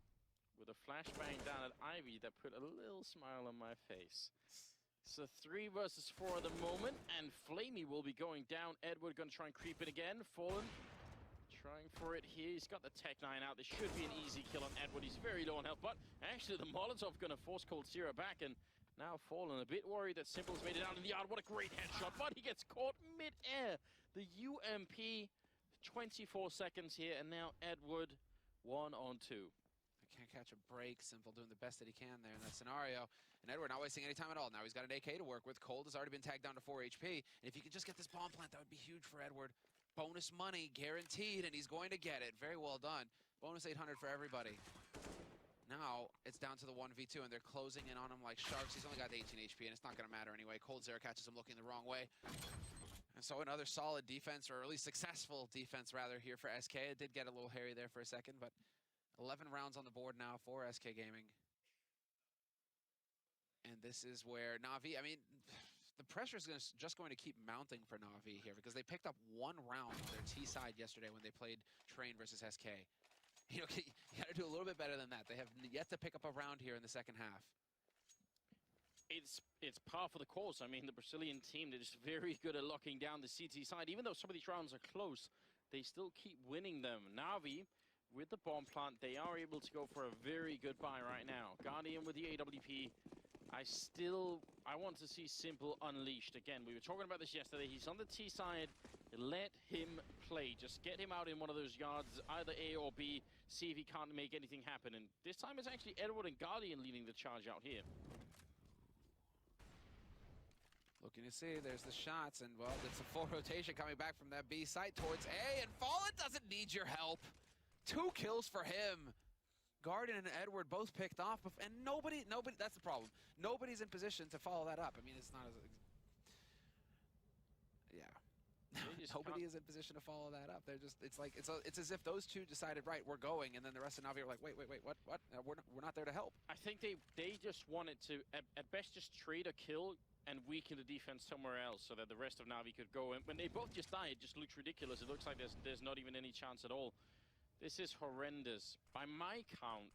A: with a flashbang down at Ivy that put a little smile on my face. So 3 versus 4 at the moment, and Flamey will be going down. Edward gonna try and creep it again. Fallen trying for it here. He's got the Tech-9 out. This should be an easy kill on Edward. He's very low on health, but actually the Molotov gonna force Cold Zero back, and now Fallen a bit worried that Simple's made it out in the yard. What a great headshot, but he gets caught mid-air. The UMP, 24 seconds here, and now Edward 1 on 2.
B: I can't catch a break. Simple doing the best that he can there in that scenario. And Edward not wasting any time at all. Now he's got an AK to work with. Cold has already been tagged down to 4 HP. And if he could just get this bomb plant, that would be huge for Edward. Bonus money guaranteed, and he's going to get it. Very well done. Bonus 800 for everybody. Now it's down to the 1v2, and they're closing in on him like sharks. He's only got 18 HP, and it's not going to matter anyway. Cold Zero catches him looking the wrong way. And so another solid defense, or at least successful defense, rather, here for SK. It did get a little hairy there for a second, but 11 rounds on the board now for SK Gaming. And this is where NaVi, I mean, the pressure is just going to keep mounting for NaVi here, because they picked up 1 round on their T side yesterday when they played Train versus SK. You know, you got to do a little bit better than that. They have yet to pick up a round here in the second half.
A: It's par for the course. I mean, the Brazilian team, they're just very good at locking down the CT side. Even though some of these rounds are close, they still keep winning them. NaVi, with the bomb plant, they are able to go for a very good buy right now. Guardian with the AWP. I want to see Simple unleashed. Again, we were talking about this yesterday. He's on the T side. Let him play. Just get him out in one of those yards, either A or B, see if he can't make anything happen. And this time it's actually Edward and Guardian leading the charge out here.
B: Looking to see, there's the shots, and well, it's a full rotation coming back from that B site towards A, and Fallen doesn't need your help. 2 kills for him. Guardian and Edward both picked off, and nobody, that's the problem. Nobody's in position to follow that up. I mean, it's not as, yeah. Nobody is in position to follow that up. They're just, it's as if those two decided, right, we're going, and then the rest of NaVi are like, wait, what? We're not there to help.
A: I think they just wanted to, at best, just trade a kill and weaken the defense somewhere else so that the rest of NaVi could go. And when they both just died, it just looks ridiculous. It looks like there's not even any chance at all. This is horrendous. By my count,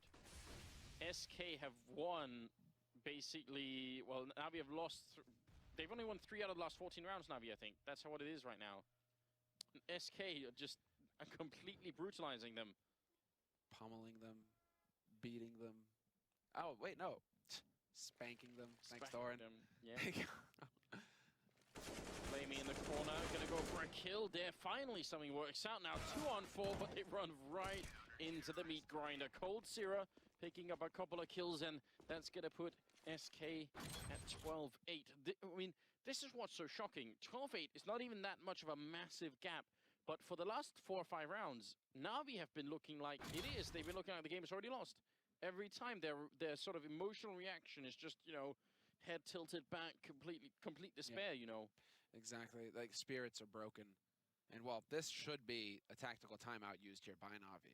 A: SK have won basically, well, NaVi have lost, they've only won 3 out of the last 14 rounds, NaVi, I think. That's how it is right now. And SK are just completely brutalizing them.
B: Pummeling them, beating them. Oh, wait, no. Spanking them. Thanks, Doran.
A: Yeah. Flamey in the corner, gonna go for a kill there. Finally, something works out now. 2 on 4, but they run right into the meat grinder. Cold Zero picking up a couple of kills, and that's gonna put SK at 12-8. I mean, this is what's so shocking. 12-8 is not even that much of a massive gap, but for the last 4 or 5 rounds, NaVi have been looking like it is. They've been looking like the game is already lost. Every time their sort of emotional reaction is just, you know, head tilted back, complete despair, you know.
B: Exactly. Like, spirits are broken. And, well, this should be a tactical timeout used here by NaVi.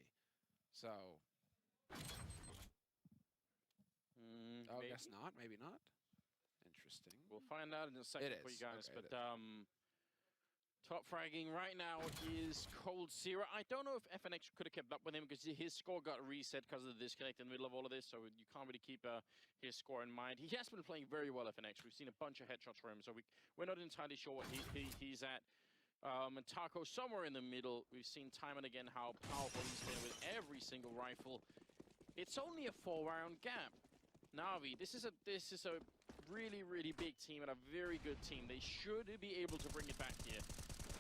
B: So... I guess not. Maybe not. Interesting.
A: We'll find out in a second for you guys.
B: Okay,
A: but top fragging right now is Cold Zero. I don't know if FNX could have kept up with him because his score got reset because of the disconnect in the middle of all of this, so you can't really keep his score in mind. He has been playing very well, FNX. We've seen a bunch of headshots from him, so we're not entirely sure what he's at. And Taco somewhere in the middle. We've seen time and again how powerful he's been with every single rifle. It's only a 4-round gap. NaVi, this is a really, really big team and a very good team. They should be able to bring it back here.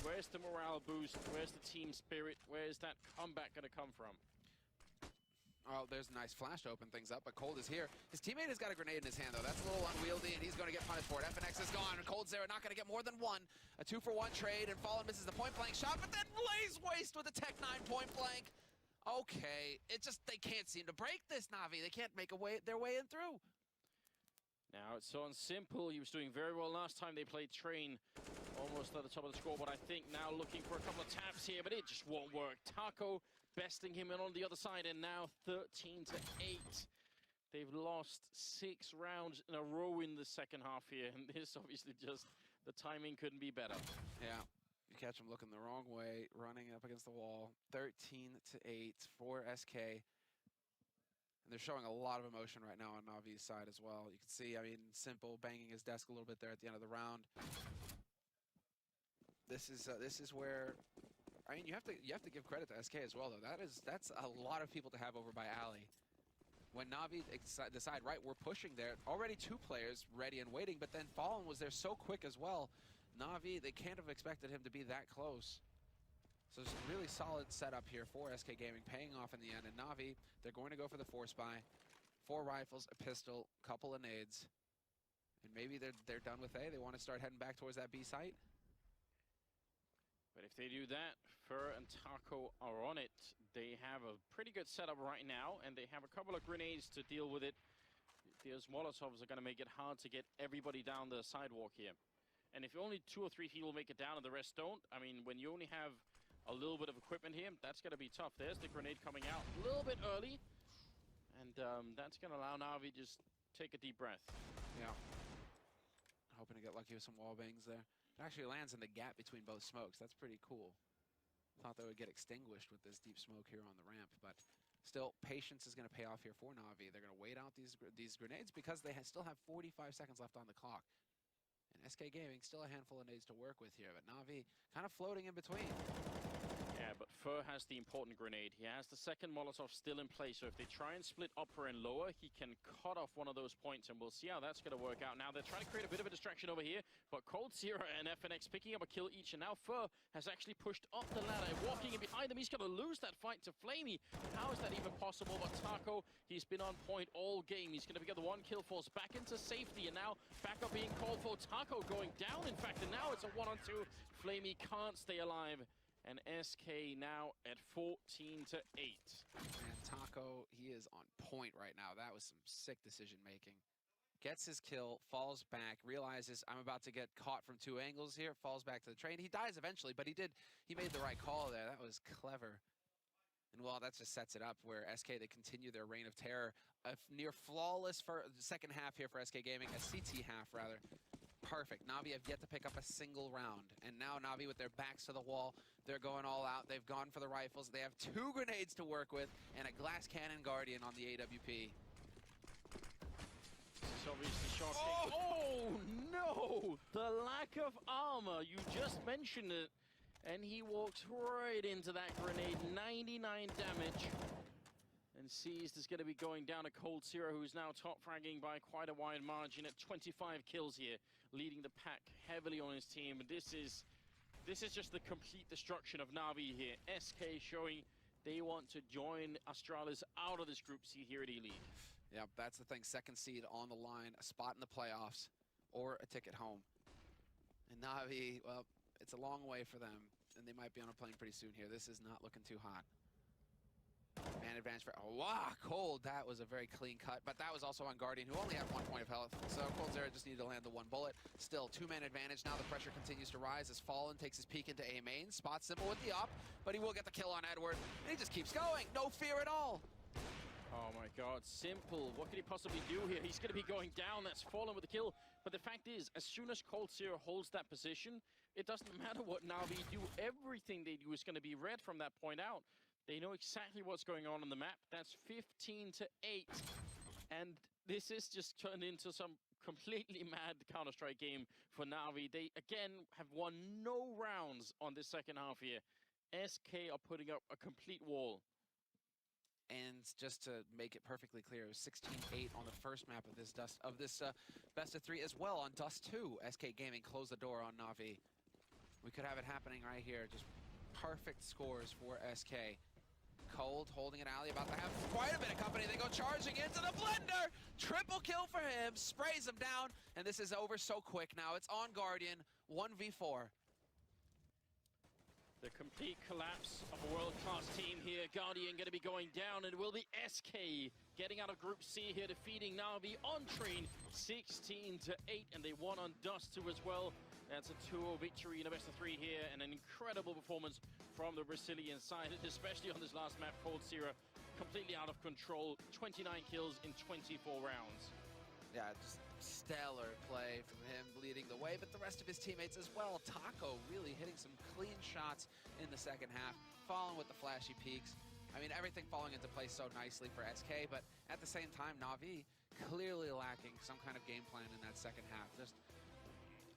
A: Where's the morale boost? Where's the team spirit? Where's that comeback going to come from?
B: Oh, there's a nice flash to open things up, but Cold is here. His teammate has got a grenade in his hand, though. That's a little unwieldy, and he's going to get punished for it. FNX is gone, and Cold Zero not going to get more than one. A 2-for-1 trade, and Fallen misses the point-blank shot, but then Blaze Waste with a Tech 9 point-blank. Okay, they can't seem to break this, NaVi. They can't make their way in through.
A: Now it's on Simple. He was doing very well last time they played Train. Almost at the top of the scoreboard, I think. Now looking for a couple of taps here, but it just won't work. Taco besting him in on the other side, and now 13-8. They've lost 6 rounds in a row in the second half here, and this obviously just, the timing couldn't be better.
B: Yeah, you catch him looking the wrong way, running up against the wall. 13-8 for SK. And they're showing a lot of emotion right now on NaVi's side as well. You can see, I mean, Simple banging his desk a little bit there at the end of the round. This is where, I mean, you have to give credit to SK as well, though. That's a lot of people to have over by Ali. When NaVi decide, right, we're pushing there, already 2 players ready and waiting, but then Fallen was there so quick as well. NaVi, they can't have expected him to be that close. So it's a really solid setup here for SK Gaming, paying off in the end. And NaVi, they're going to go for the force buy. 4 rifles, a pistol, couple of nades. And maybe they're done with A. They want to start heading back towards that B site.
A: But if they do that, Fur and Taco are on it. They have a pretty good setup right now, and they have a couple of grenades to deal with it. Those Molotovs are going to make it hard to get everybody down the sidewalk here. And if only 2 or 3 people make it down and the rest don't, I mean, when you only have a little bit of equipment here, that's going to be tough. There's the grenade coming out a little bit early, and that's going to allow NaVi just take a deep breath.
B: Yeah. Hoping to get lucky with some wall bangs there. It actually lands in the gap between both smokes. That's pretty cool. Thought they would get extinguished with this deep smoke here on the ramp, but still, patience is going to pay off here for NaVi. They're going to wait out these grenades because they still have 45 seconds left on the clock. And SK Gaming, still a handful of nades to work with here, but NaVi kind of floating in between.
A: Yeah, but Fur has the important grenade. He has the second Molotov still in place, so if they try and split upper and lower, he can cut off one of those points, and we'll see how that's going to work out. Now, they're trying to create a bit of a distraction over here, but Cold Zero and FNX picking up a kill each, and now Fur has actually pushed up the ladder, walking in behind them. He's going to lose that fight to Flamey. How is that even possible? But Taco, he's been on point all game. He's going to get the 1 kill force back into safety, and now backup being called for. Taco going down, in fact, and now it's a 1-on-2. Flamey can't stay alive. And SK now at 14-8.
B: And Taco, he is on point right now. That was some sick decision making. Gets his kill, falls back, realizes I'm about to get caught from 2 angles here, falls back to the train. He dies eventually, but he made the right call there. That was clever. And well, that just sets it up where SK, they continue their reign of terror. A near flawless second half here for SK Gaming, a CT half rather. Perfect. NaVi have yet to pick up a single round. And now NaVi with their backs to the wall, they're going all out. They've gone for the rifles. They have 2 grenades to work with and a glass cannon Guardian on the AWP.
A: This is obviously shocking. Oh no! The lack of armor. You just mentioned it. And he walks right into that grenade. 99 damage. And Seized is going to be going down to Cold Zero, who's now top fragging by quite a wide margin at 25 kills here, leading the pack heavily on his team. This is just the complete destruction of NaVi here. SK showing they want to join Astralis out of this group C here at ELEAGUE.
B: Yeah, that's the thing. 2nd seed on the line, a spot in the playoffs, or a ticket home. And NaVi, well, it's a long way for them, and they might be on a plane pretty soon here. This is not looking too hot. Man advantage for, oh, wow, Cold, that was a very clean cut, but that was also on Guardian, who only had 1 point of health, so Cold Zero just needed to land the 1 bullet. Still, 2-man advantage, now the pressure continues to rise as Fallen takes his peek into A main, spots Simple with the up, but he will get the kill on Edward, and he just keeps going, no fear at all.
A: Oh my god, Simple, what could he possibly do here? He's going to be going down, that's Fallen with the kill, but the fact is, as soon as Cold Zero holds that position, it doesn't matter what NaVi do, everything they do is going to be red from that point out. They know exactly what's going on the map. That's 15-8. And this is just turned into some completely mad Counter-Strike game for NaVi. They, again, have won no rounds on this second half here. SK are putting up a complete wall.
B: And just to make it perfectly clear, it was 16-8 on the first map of this best of 3 as well on Dust 2. SK Gaming closed the door on NaVi. We could have it happening right here. Just perfect scores for SK. Cold holding an alley, about to have quite a bit of company. They go charging into the blender. Triple kill for him, sprays him down, and this is over so quick now. It's on Guardian, 1v4.
A: The complete collapse of a world-class team here. Guardian going to be going down, and it will be SK getting out of Group C here, defeating NaVi on train 16-8, and they won on Dust 2 as well. That's a 2-0 victory in a best of 3 here, and an incredible performance from the Brazilian side, especially on this last map. Cold Zero completely out of control, 29 kills in 24 rounds.
B: Yeah, just stellar play from him leading the way, but the rest of his teammates as well. Taco really hitting some clean shots in the second half, following with the flashy peaks. I mean, everything falling into place so nicely for SK, but at the same time, NaVi clearly lacking some kind of game plan in that second half. Just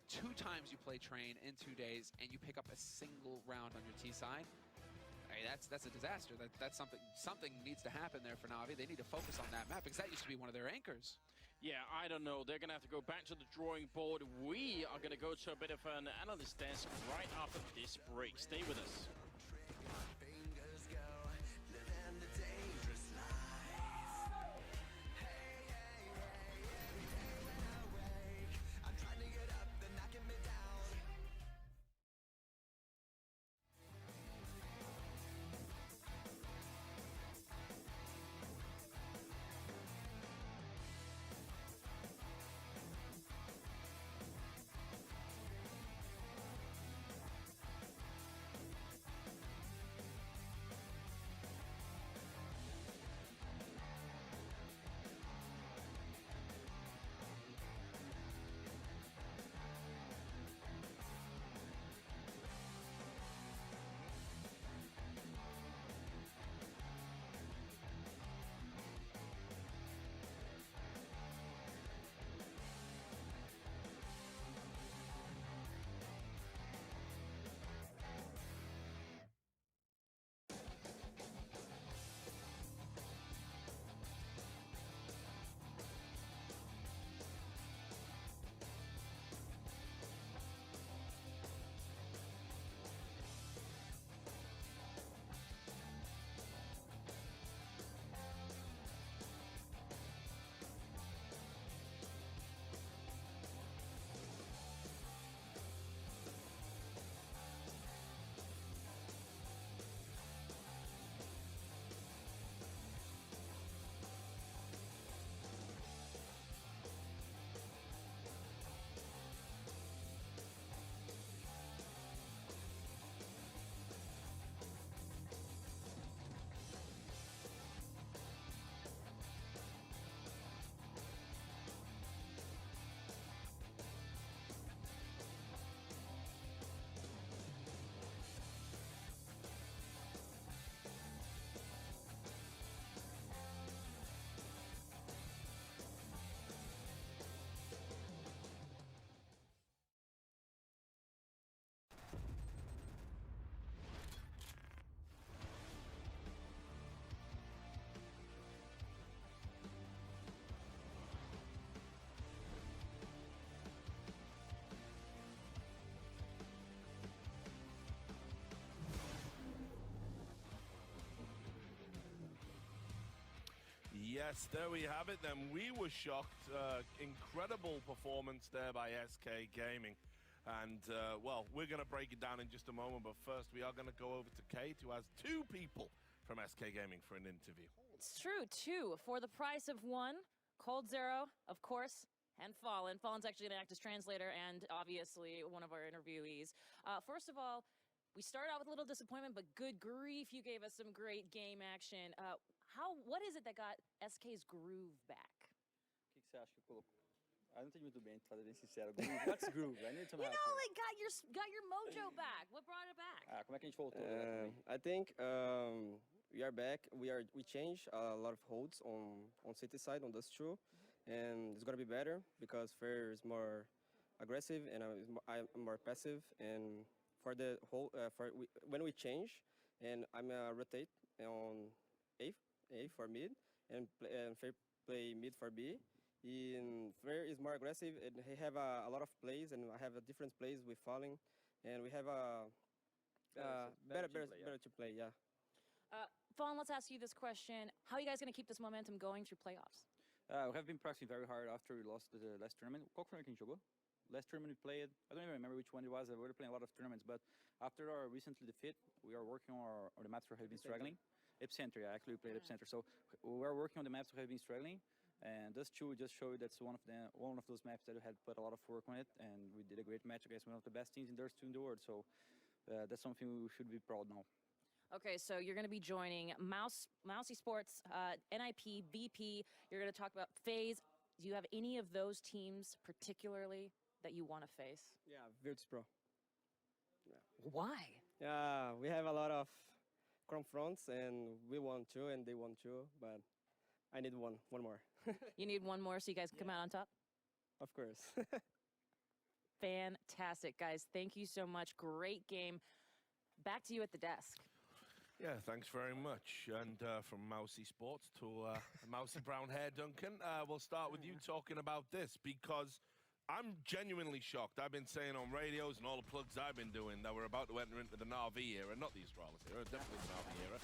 B: 2 times you play train in 2 days, and you pick up a single round on your T side. I mean, that's a disaster. That's something needs to happen there for NaVi. They need to focus on that map, because that used to be one of their anchors.
A: Yeah, I don't know. They're going to have to go back to the drawing board. We are going to go to a bit of an analyst desk right after this break. Stay with us.
C: Yes, there we have it then. We were shocked. Incredible performance there by SK Gaming. And, well, we're going to break it down in just a moment, but first we are going to go over to Kate, who has 2 people from SK Gaming for an interview.
F: It's true, 2 for the price of 1. Cold Zero, of course, and Fallen. Fallen's actually going to act as translator and obviously one of our interviewees. First of all, we started out with a little disappointment, but good grief, you gave us some great game action. What is it that got SK's groove back?
G: O que você acha que colocou? Eu não entendi muito bem, pra ser bem sincero. Groove, what's groove? I need some
F: You
G: help
F: know,
G: here.
F: like got your mojo back. What brought it back?
G: Como é que a gente voltou?
H: I think we are back. We changed a lot of holds on city side on Dust 2, and it's gonna be better because Fair is more aggressive and I'm more passive. And for the whole when we change, and I'm rotate on A for mid, and Fair play mid for B. Fair is more aggressive, and he have a lot of plays, and I have a different plays with Falling, and we have a better to play, yeah.
F: Fallen, let's ask you this question. How are you guys going to keep this momentum going through playoffs?
G: We have been practicing very hard after we lost the last tournament. Qual foi quem jogou? Last tournament we played, I don't even remember which one it was. We were playing a lot of tournaments, but after our recently defeat, we are working on the maps where have been struggling. Epicenter, yeah, actually we played Epicenter. So we are working on the maps where have been struggling, and those two just show you that's one of those maps that we had put a lot of work on it, and we did a great match against one of the best teams in those two in the world. So that's something we should be proud now.
F: Okay, so you're going to be joining Mousy Sports, NIP, VP. You're going to talk about FaZe. Do you have any of those teams particularly that you want to face?
H: Yeah, Virtus Pro.
F: Why?
H: Yeah, we have a lot of confronts, and we won 2, and they won 2, but I need one more.
F: You need one more so you guys can come out on top?
H: Of course.
F: Fantastic, guys. Thank you so much. Great game. Back to you at the desk.
C: Yeah, thanks very much. And from Mousy Sports to Mousy Brown Hair Duncan, we'll start with you talking about this, because I'm genuinely shocked. I've been saying on radios and all the plugs I've been doing that we're about to enter into the NaVi era, not the Astralis era, definitely the NaVi era.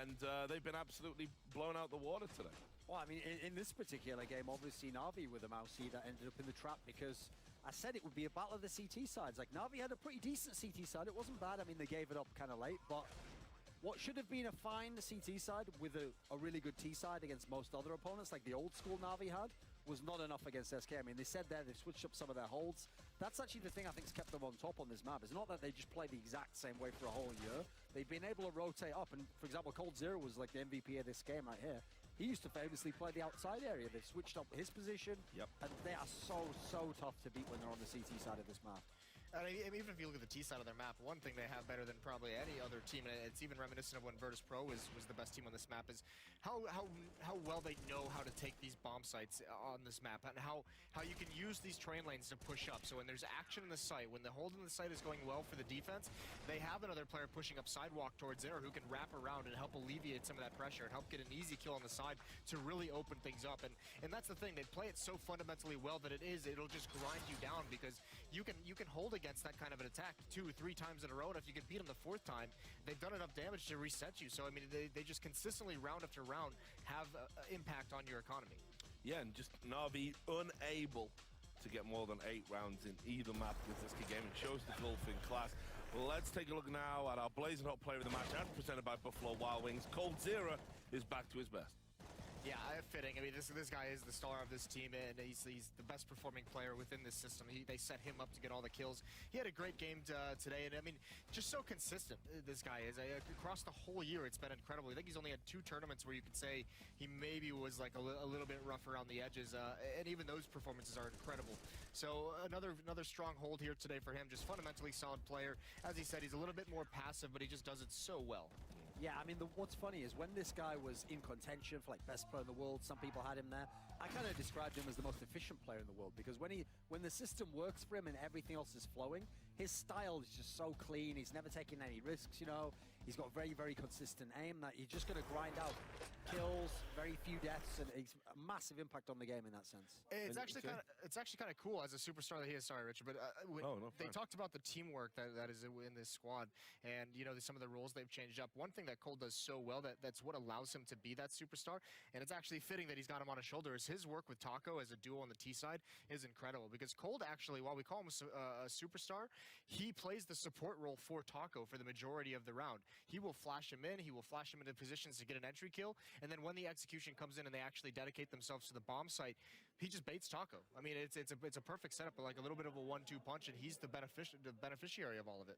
C: And they've been absolutely blown out the water today.
E: Well, I mean, in this particular game, obviously NaVi were the Mousy that ended up in the trap, because I said it would be a battle of the CT sides. Like, NaVi had a pretty decent CT side. It wasn't bad. I mean, they gave it up kind of late, but what should have been a fine CT side with a really good T side against most other opponents, like the old school NaVi had, was not enough against SK. I mean, they said there they've switched up some of their holds. That's actually the thing I think's kept them on top on this map. It's not that they just play the exact same way for a whole year. They've been able to rotate up, and for example, Cold0 was like the MVP of this game right here. He used to famously play the outside area. They've switched up his position, and they are so tough to beat when they're on the CT side of this map.
D: I mean, even if you look at the T side of their map, one thing they have better than probably any other team, and it's even reminiscent of when Virtus Pro was the best team on this map, is how well they know how to take these bomb sites on this map, and how you can use these train lanes to push up. So when there's action in the site, when the hold in the site is going well for the defense, they have another player pushing up sidewalk towards there who can wrap around and help alleviate some of that pressure and help get an easy kill on the side to really open things up. And that's the thing, they play it so fundamentally well that it'll just grind you down, because you can hold against that kind of an attack 2 or 3 times in a row, and if you can beat them the 4th time, they've done enough damage to reset you. So I mean, they just consistently round after round have impact on your economy.
C: Yeah, and just NaVi unable to get more than 8 rounds in either map with this game. It shows the gulf in class. Well, let's take a look now at our blazing hot player of the match, as presented by Buffalo Wild Wings. Cold0 is back to his best.
D: Yeah, fitting. I mean, this guy is the star of this team, and he's the best performing player within this system. They set him up to get all the kills. He had a great game today, and I mean, just so consistent this guy is. Across the whole year, it's been incredible. I think he's only had 2 tournaments where you could say he maybe was like a little bit rough around the edges, and even those performances are incredible. So another strong hold here today for him. Just fundamentally solid player. As he said, he's a little bit more passive, but he just does it so well.
E: Yeah, I mean, what's funny is when this guy was in contention for like best player in the world, some people had him there. I kind of described him as the most efficient player in the world, because when the system works for him and everything else is flowing, his style is just so clean. He's never taking any risks, you know. He's got very consistent aim that you're just going to grind out kills, very few deaths, and he's a massive impact on the game in that sense.
D: It's actually kind of cool as a superstar that he is. Sorry, Richard, but they talked about the teamwork that is in this squad, and you know, some of the roles they've changed up. One thing that Cole does so well, that's what allows him to be that superstar, and it's actually fitting that he's got him on his shoulder, is his work with Taco as a duo on the T side is incredible, because Cold actually, while we call him a superstar, he plays the support role for Taco for the majority of the round. He will flash him in, he will flash him into positions to get an entry kill, and then when the execution comes in and they actually dedicate themselves to the bomb site, he just baits Taco. I mean, it's a perfect setup, but like a little bit of a 1-2 punch, and he's the beneficiary of all of it.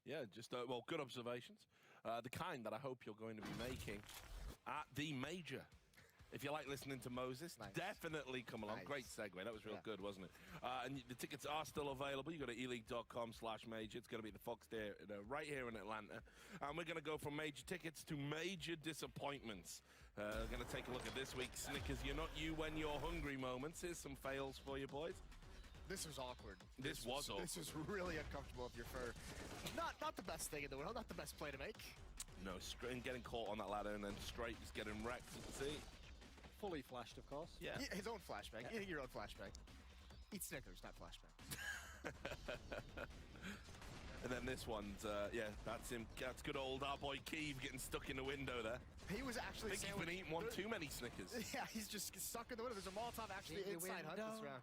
C: Yeah, just, well, good observations. The kind that I hope you're going to be making at the Major. If you like listening to Moses, definitely come along. Great segue. That was real good, wasn't it? And the tickets are still available. You go to eleague.com/major. It's going to be the Fox there, right here in Atlanta. And we're going to go from major tickets to major disappointments. We're going to take a look at this week's Snickers You're Not You When You're Hungry moments. Here's some fails for you, boys.
D: This was awkward.
C: This was awkward.
D: This was really uncomfortable if you're for not the best thing in the world, not the best play to make.
C: No, straight getting caught on that ladder and then straight just getting wrecked. See?
E: Fully flashed, of course.
C: Yeah.
D: His own flashbang. Yeah. Your own flashbang. Eat Snickers, not flashbang.
C: And then this one's, yeah, that's him. That's good old our boy Keeve getting stuck in the window there.
D: He was
C: I
D: actually
C: think he's been eating one too many Snickers.
D: Yeah, he's just stuck in the window. There's a Molotov actually
E: In the
D: inside Hunt this
E: window.
D: round.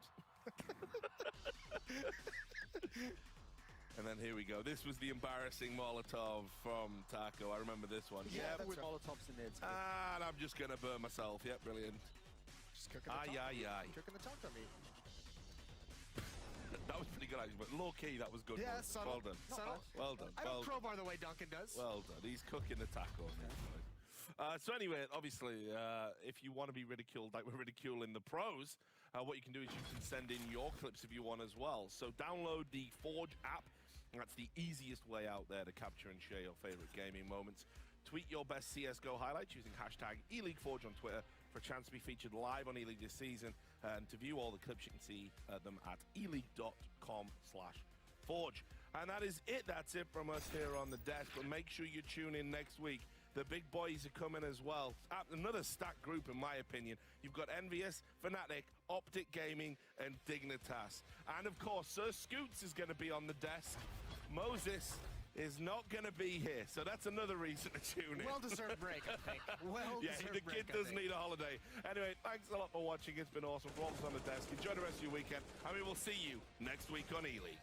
C: And then here we go. This was the embarrassing Molotov from Taco. I remember this one.
D: Yeah, that's
E: With
D: right.
E: Molotovs in there.
C: And I'm just going to burn myself. Yep, brilliant.
D: Just cooking the Cooking the taco meat.
C: That was pretty good, actually. But low-key, that was good.
D: Yeah,
C: Moses.
D: subtle.
C: Well done.
D: Subtle.
C: Well done.
D: I
C: Well
D: don't crowbar the way Duncan does.
C: Well done. He's cooking the taco. So anyway, obviously, if you want to be ridiculed like we're ridiculing the pros, what you can do is you can send in your clips if you want as well. So download the Forge app. That's the easiest way out there to capture and share your favorite gaming moments. Tweet your best CSGO highlights using hashtag ELEAGUEForge on Twitter for a chance to be featured live on ELEAGUE this season. And to view all the clips, you can see them at eleague.com/forge. And that is it. That's it from us here on the desk. But make sure you tune in next week. The big boys are coming as well. Another stacked group, in my opinion. You've got Envious, Fnatic, Optic Gaming, and Dignitas. And of course, Sir Scoots is going to be on the desk. Moses is not going to be here, so that's another reason to tune in.
D: Well-deserved break, I think.
C: Yeah, the kid does need a holiday. Anyway, thanks a lot for watching. It's been awesome. For all of us on the desk, enjoy the rest of your weekend, and we will see you next week on ELEAGUE.